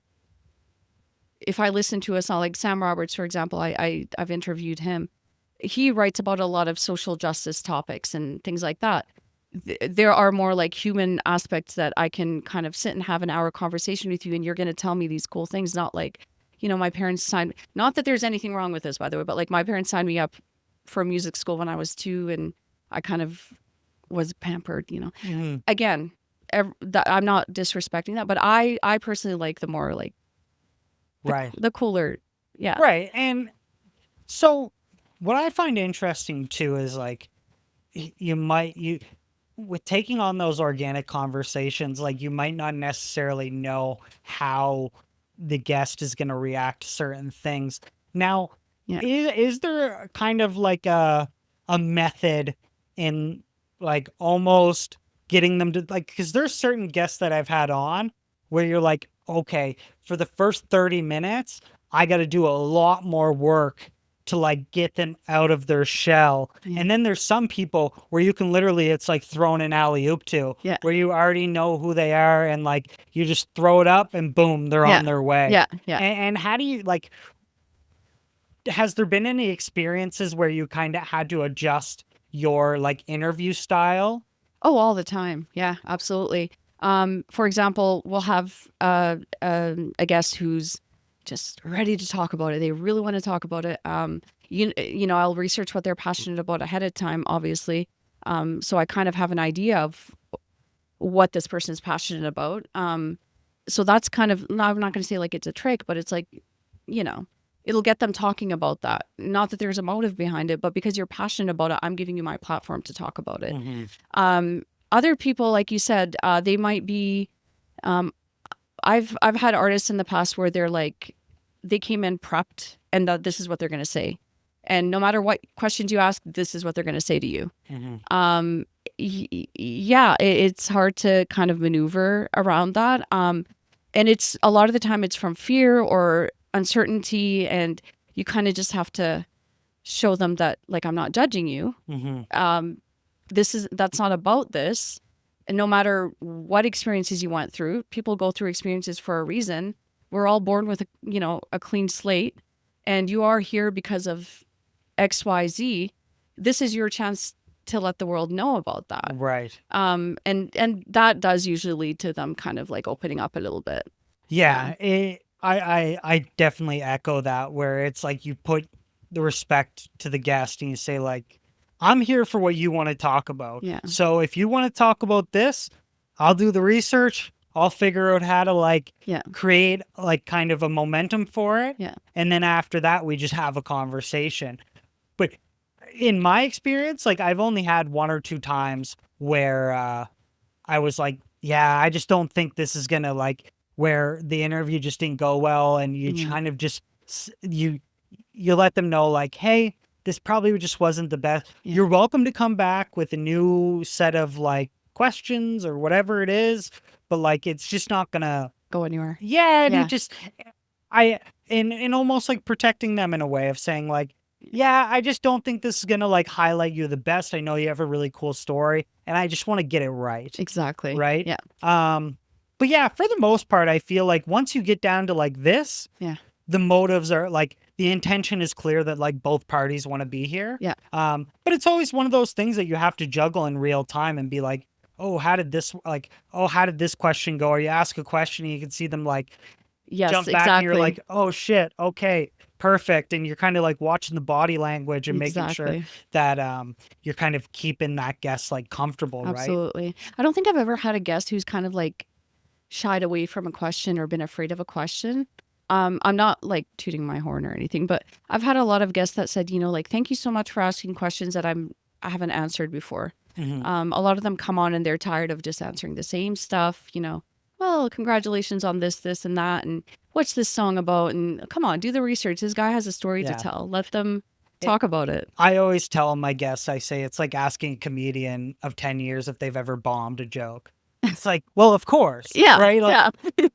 If I listen to a song like Sam Roberts, for example, I've interviewed him. He writes about a lot of social justice topics and things like that. There are more like human aspects that I can kind of sit and have an hour conversation with you, and you're going to tell me these cool things. Not like, my parents signed. Not that there's anything wrong with this, by the way, but like my parents signed me up for music school when I was 2, and I kind of was pampered. Mm-hmm. Again, I'm not disrespecting that, but I personally like the more like Right. the cooler. Yeah. Right. And so what I find interesting too is like you with taking on those organic conversations, like you might not necessarily know how the guest is going to react to certain things. Now, Yeah. is there kind of like a method in like almost getting them to like, because there's certain guests that I've had on where you're like, okay, for the first 30 minutes, I got to do a lot more work to like get them out of their shell. Yeah. And then there's some people where you can literally, it's like throwing an alley oop to, Yeah. where you already know who they are and like you just throw it up and boom, they're Yeah. on their way. Yeah. Yeah. And how do you like, has there been any experiences where you kind of had to adjust your like interview style? Oh, all the time. Yeah, absolutely. For example, we'll have a guest who's just ready to talk about it. They really want to talk about it. I'll research what they're passionate about ahead of time, obviously. So I kind of have an idea of what this person is passionate about. So that's kind of, no, I'm not going to say like it's a trick, but it's like, it'll get them talking about that. Not that there's a motive behind it, but because you're passionate about it, I'm giving you my platform to talk about it. Mm-hmm. Other people, like you said, they might be. I've had artists in the past where they're like, they came in prepped, and that this is what they're going to say, and no matter what questions you ask, this is what they're going to say to you. Mm-hmm. Yeah, it's hard to kind of maneuver around that. And it's a lot of the time it's from fear or uncertainty, and you kind of just have to show them that like I'm not judging you. Mm-hmm. That's not about this. And no matter what experiences you went through, people go through experiences for a reason. We're all born with a clean slate, and you are here because of XYZ. This is your chance to let the world know about that. Right. And that does usually lead to them kind of like opening up a little bit. Yeah, I definitely echo that, where it's like you put the respect to the guest and you say like, I'm here for what you want to talk about. Yeah. So if you want to talk about this, I'll do the research. I'll figure out how to like Yeah. create like kind of a momentum for it. Yeah. And then after that, we just have a conversation. But in my experience, like I've only had 1 or 2 times where I was like, yeah, I just don't think this is gonna like, where the interview just didn't go well, and you Yeah. kind of just you let them know like, hey, this probably just wasn't the best. Yeah. You're welcome to come back with a new set of like questions or whatever it is, but like it's just not gonna Go anywhere. yeah, and Yeah. it just I in almost like protecting them in a way of saying like, yeah, I just don't think this is gonna like highlight you the best. I know you have a really cool story, and I just want to get it right. Exactly. Right? Yeah. But yeah, for the most part, I feel like once you get down to like this, Yeah. the motives are like the intention is clear that like both parties want to be here. Yeah. But it's always one of those things that you have to juggle in real time and be like, oh, how did this question go? Or you ask a question and you can see them like, Yes, jump back and you're exactly. like, oh shit, okay, perfect. And you're kind of like watching the body language and making sure Exactly. that you're kind of keeping that guest like comfortable, right? Absolutely. I don't think I've ever had a guest who's kind of like shied away from a question or been afraid of a question. I'm not like tooting my horn or anything, but I've had a lot of guests that said, like, thank you so much for asking questions that I haven't answered before. Hmm. A lot of them come on and they're tired of just answering the same stuff. Well, congratulations on this, and that, and what's this song about? And come on, do the research. This guy has a story to Yeah. tell. Let them It, talk about it. I always tell my guests, I say it's like asking a comedian of 10 years if they've ever bombed a joke. It's like, well, of course, Yeah, right? yeah,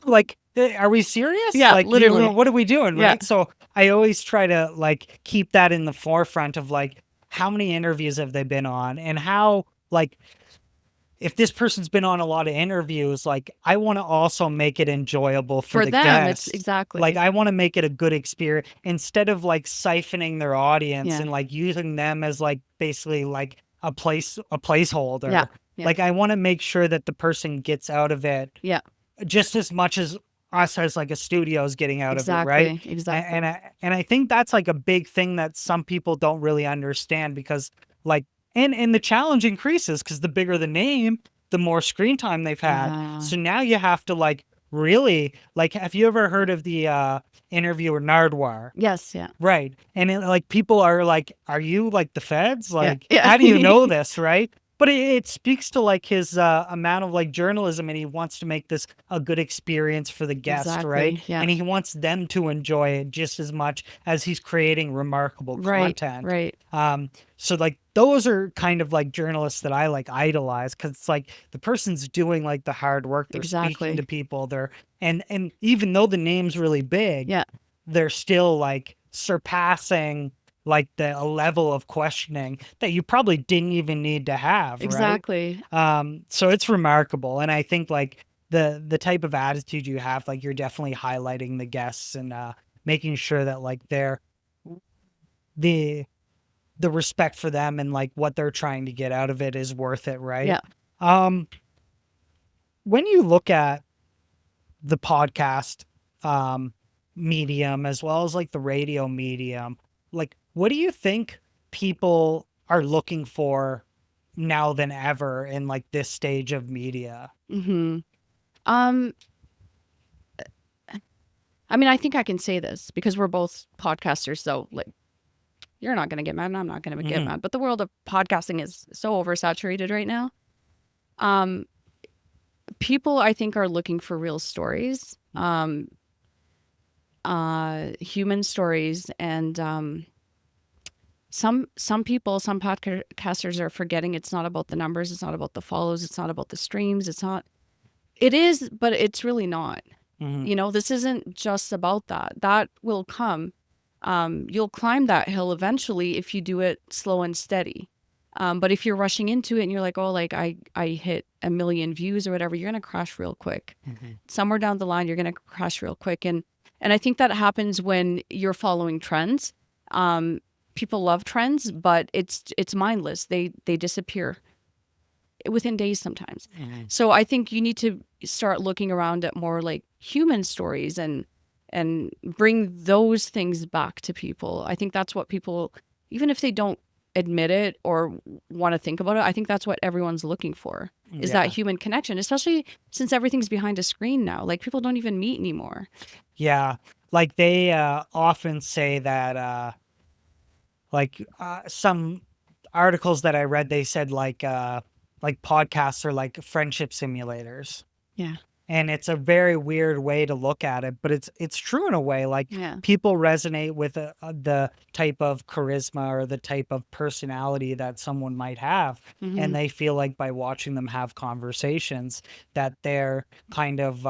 Like, are we serious? yeah, Like, literally. what are we doing, Yeah, right? So I always try to like keep that in the forefront of like, how many interviews have they been on, and how like if this person's been on a lot of interviews, like I want to also make it enjoyable for for the them, it's guest. Like exactly. I want to make it a good experience instead of like siphoning their audience Yeah, and like using them as like basically like a yeah, placeholder. yeah, Like I want to make sure that the person gets out of it yeah, just as much as us as like a studio is getting out of it, right? exactly, And exactly. I think that's like a big thing that some people don't really understand because like and the challenge increases because the bigger the name, the more screen time they've had. Yeah. So now you have to like really like have you ever heard of the interviewer Nardwar? Yes, yeah, Right. And like people are like, are you like the feds? yeah, Like, yeah. how do you know this? Right. But it speaks to like his amount of like journalism, and he wants to make this a good experience for the guest, right? Exactly. Yeah. And he wants them to enjoy it just as much as he's creating remarkable Right. content. Right. So like those are kind of like journalists that I like idolize because it's like the person's doing like the hard work. They're speaking to Exactly. people. And even though the name's really big, Yeah. they're still like surpassing like the a level of questioning that you probably didn't even need to have, right? Exactly. So it's remarkable, and I think like the type of attitude you have, like you're definitely highlighting the guests and making sure that like they're the the respect for them and like what they're trying to get out of it is worth it, right? Yeah. um when you look at the podcast um medium as well as like the radio medium, like what do you think people are looking for now than ever in like this stage of media? Hmm. Um, I mean, I think I can say this because we're both podcasters. So, like, you're not going to get mad, and I'm not going to get Hmm. mad. But the world of podcasting is so oversaturated right now. Um, People, I think, are looking for real stories, human stories, and some people, some podcasters are forgetting it's not about the numbers, it's not about the follows, it's not about the streams, it's not. It is, but it's really not. Hmm. This isn't just about that. That will come. You'll climb that hill eventually if you do it slow and steady. But if you're rushing into it and you're like, oh, like I hit 1 million views or whatever, you're gonna crash real quick. Hmm. Somewhere down the line, you're gonna crash real quick. And I think that happens when you're following trends. Um, People love trends, but it's mindless. They disappear within days sometimes. Hmm. So I think you need to start looking around at more like human stories and bring those things back to people. I think that's what people, even if they don't admit it or want to think about it, I think that's what everyone's looking for is that Yeah. human connection, especially since everything's behind a screen now. Like people don't even meet anymore. Yeah. Like they often say that some articles that I read, they said like podcasts are like friendship simulators. Yeah. And it's a very weird way to look at it, but it's true in a way. Like Yeah. people resonate with the type of charisma or the type of personality that someone might have, and Hmm. they feel like by watching them have conversations that they're kind of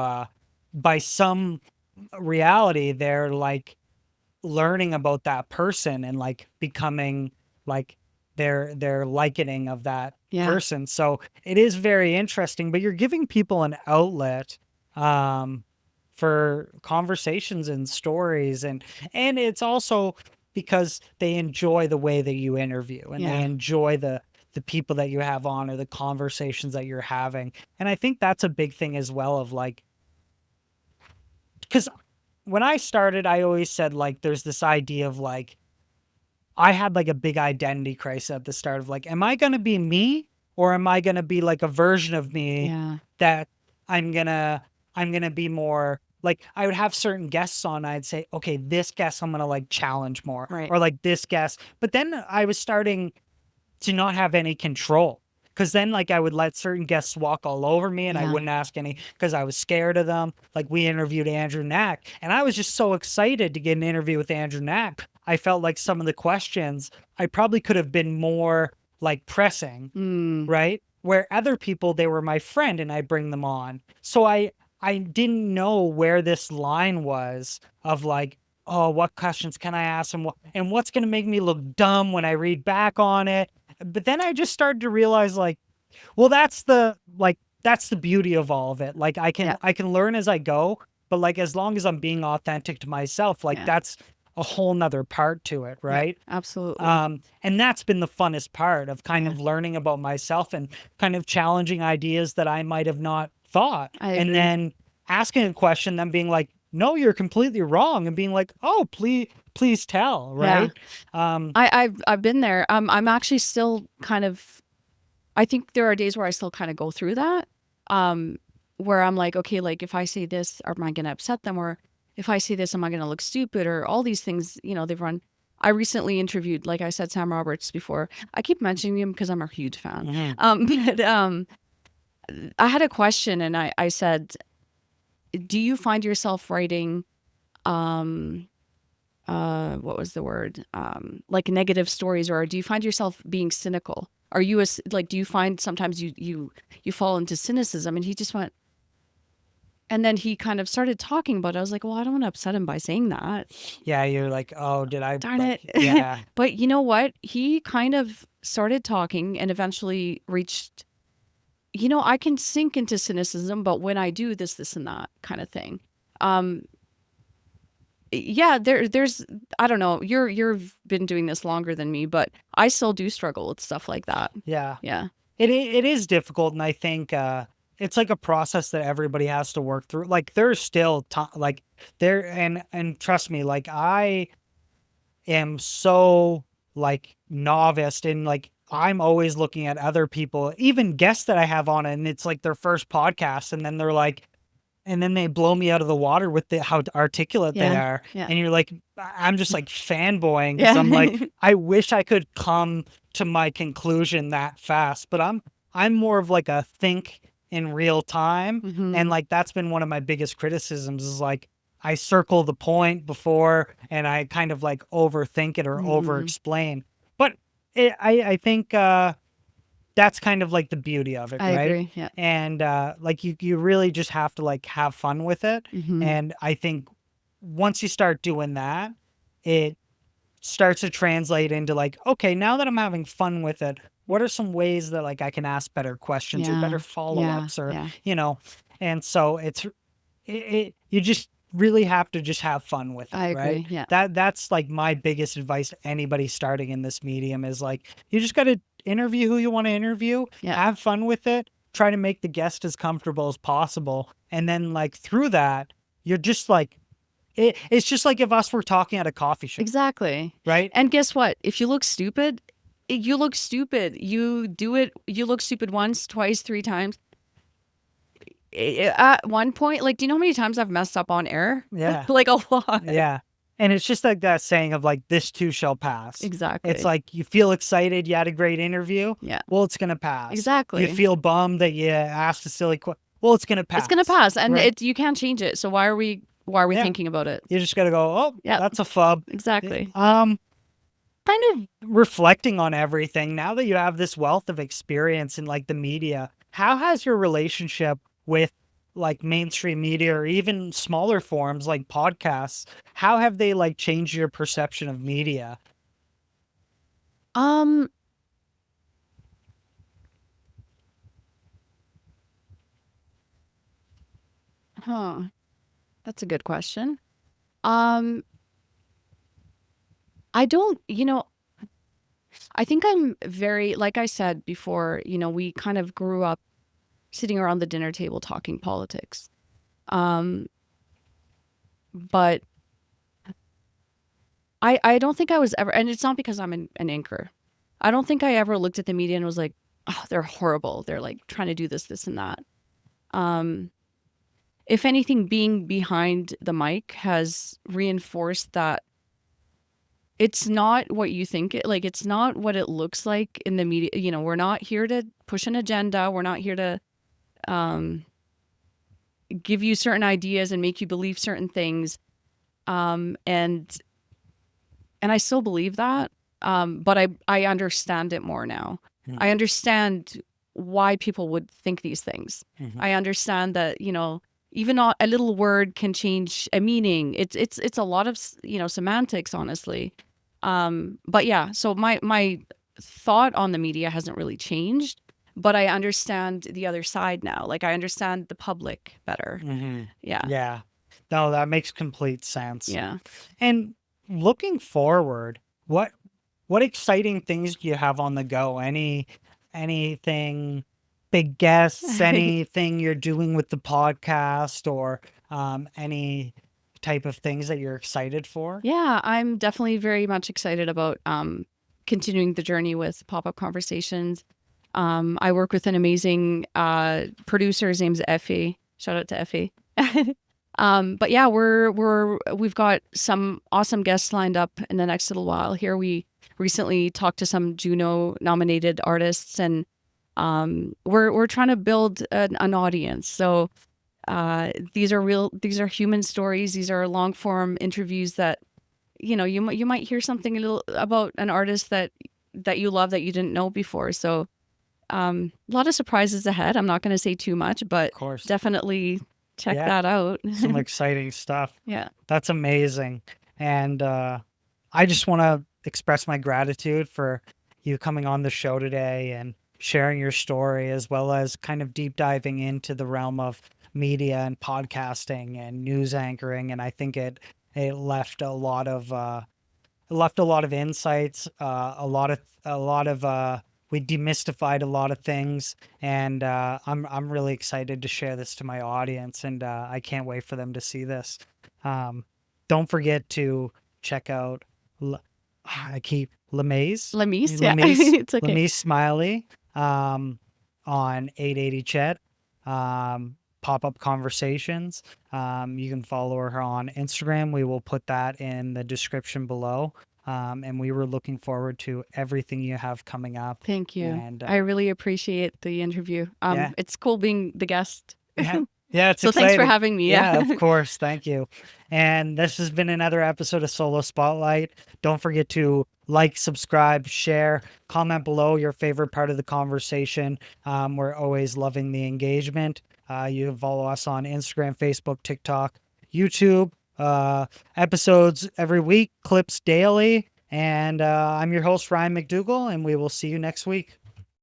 by some reality they're like learning about that person and like becoming like their likening of that Yeah. person. So it is very interesting, but you're giving people an outlet um for conversations and stories, and it's also because they enjoy the way that you interview and they Yeah. enjoy the people that you have on or the conversations that you're having. And I think that's a big thing as well of like because when I started, I always said like there's this idea of like I had like a big identity crisis at the start of like, am I gonna be me or am I gonna be like a version of me Yeah. that I'm gonna I'm gonna be more like I would have certain guests on. I'd say, okay, this guest I'm gonna like challenge more, Right. or like this guest. But then I was starting to not have any control. Cause then like I would let certain guests walk all over me and I Yeah. wouldn't ask any because I was scared of them. Like we interviewed Andrew Knack and I was just so excited to get an interview with Andrew Knack. I felt like some of the questions I probably could have been more like pressing, Mm. right? Where other people, they were my friend and I bring them on. So I didn't know where this line was of like, oh, what questions can I ask and what's going to make me look dumb when I read back on it. But then I just started to realize like, well, that's the beauty of all of it. Like Yeah. I can learn as I go, but like as long as I'm being authentic to myself, like Yeah. that's a whole nother part to it, Yeah. right? Absolutely. And that's been the funnest part of kind Yeah. of learning about myself and kind of challenging ideas that I might have not thought. I And agree. then asking a question, then being like, no, you're completely wrong. And being like, oh, please tell. Yeah. Right. Um, I've been there. I'm actually still kind of, I think there are days where I still kind of go through that. Um, where I'm like, okay, like if I say this, am I going to upset them? Or if I say this, am I going to look stupid? Or all these things, they've run. I recently interviewed, like I said, Sam Roberts before. I keep mentioning him because I'm a huge fan. mhm. But I had a question and I said, do you find yourself writing, um, what was the word? Like negative stories, or do you find yourself being cynical? Are you like, do you find sometimes you fall into cynicism? And he just went, and then he kind of started talking about it. I was like, well, I don't want to upset him by saying that. Yeah. You're like, oh, did I Darn like, it. yeah. But you know what? He kind of started talking and eventually reached, I can sink into cynicism, but when I do this and that kind of thing. Um, yeah, there's I don't know. You've been doing this longer than me, but I still do struggle with stuff like that. Yeah. Yeah. It is difficult. And I think, it's like a process that everybody has to work through. Like there's still time, like there, and trust me, like I am so like novice in like I'm always looking at other people, even guests that I have on, and it's like their first podcast, and then they're like, and then they blow me out of the water with how articulate they Yeah. are, Yeah. and you're like, I'm just like fanboying because Yeah. I'm like, I wish I could come to my conclusion that fast, but I'm more of like a think in real time, and hmm like that's been one of my biggest criticisms is like I circle the point before and I kind of like overthink it or over hmm explain. But I think that's kind of like the beauty of it, I right? agree. Yeah. And like you really just have to like have fun with it. hmm And I think once you start doing that, it starts to translate into like, okay, now that I'm having fun with it, what are some ways that like I can ask better questions or better Yeah. Yeah. follow-ups or, Yeah. you know, and so you just really have to just have fun with it, I right? agree. Yeah. That's like my biggest advice to anybody starting in this medium is like you just got to interview who you want to interview, Yeah. have fun with it, try to make the guest as comfortable as possible, and then like through that, you're just like it's just like if us were talking at a coffee shop, Exactly. right? And guess what? If you look stupid, you look stupid. You do it. You look stupid once, twice, three times. At one point, like, do you know how many times I've messed up on air? Yeah. Like a lot. Yeah. And it's just like that saying of like, this too shall pass. It's Exactly. like you feel excited, you had a great interview. Yeah. Well, it's going to pass. You Exactly. feel bummed that you asked a silly question. Well, it's going to pass. It's gonna pass, and right? you can't change it. So why are we Yeah. thinking about it? You just got to go, oh, Yeah. that's a fub. Exactly. Kind of reflecting on everything now that you have this wealth of experience in like the media, how has your relationship with like mainstream media or even smaller forms like podcasts, how have they like changed your perception of media? Um, huh. That's a good question. Um, I don't, I think I'm very, like I said before, we kind of grew up sitting around the dinner table talking politics. Um, But I don't think I was ever, and it's not because I'm an anchor. I don't think I ever looked at the media and was like, oh, they're horrible. They're like trying to do this, and that. Um, if anything, being behind the mic has reinforced that it's not what you think it, like, it's not what it looks like in the media. You know, we're not here to push an agenda. We're not here to um, give you certain ideas and make you believe certain things. And I still believe that. But I understand it more now. Mm. I understand why people would think these things. Mhm. I understand that, you know, even a little word can change a meaning. It's a lot of, you know, semantics, honestly. But yeah, so my thought on the media hasn't really changed, but I understand the other side now. Like, I understand the public better. Mhm. Yeah. Yeah. No, that makes complete sense. Yeah. And looking forward, what exciting things do you have on the go? Anything, big guests, anything you're doing with the podcast, or any type of things that you're excited for? Yeah, I'm definitely very much excited about continuing the journey with Pop-Up Conversations. I work with an amazing producer. His name's Effie. Shout out to Effie. But yeah, we've got some awesome guests lined up in the next little while. Here, we recently talked to some Juno nominated artists, and we're trying to build an audience. So these are human stories. These are long form interviews that, you know, you might hear something a little about an artist that you love that you didn't know before. So a lot of surprises ahead. I'm not going to say too much, but Of course. definitely check Yeah. that out. Some exciting stuff. Yeah. That's amazing. And I just want to express my gratitude for you coming on the show today and sharing your story, as well as kind of deep diving into the realm of media and podcasting and news anchoring. And I think it left a lot of insights, a lot of we demystified a lot of things, and I'm really excited to share this to my audience, and I can't wait for them to see this. Don't forget to check out Lameese, yeah. Lameese It's okay. Lameese Smaili on 880 Chet. Pop-Up Conversations. You can follow her on Instagram. We will put that in the description below. And we were looking forward to everything you have coming up. Thank you. And I really appreciate the interview. yeah. It's cool being the guest. Yeah, it's So exciting. thanks for having me. Yeah, of course. Thank you. And this has been another episode of Solo Spotlight. Don't forget to like, subscribe, share, comment below your favorite part of the conversation. We're always loving the engagement. You can follow us on Instagram, Facebook, TikTok, YouTube. Episodes every week, clips daily. And I'm your host, Ryan McDougall, and we will see you next week.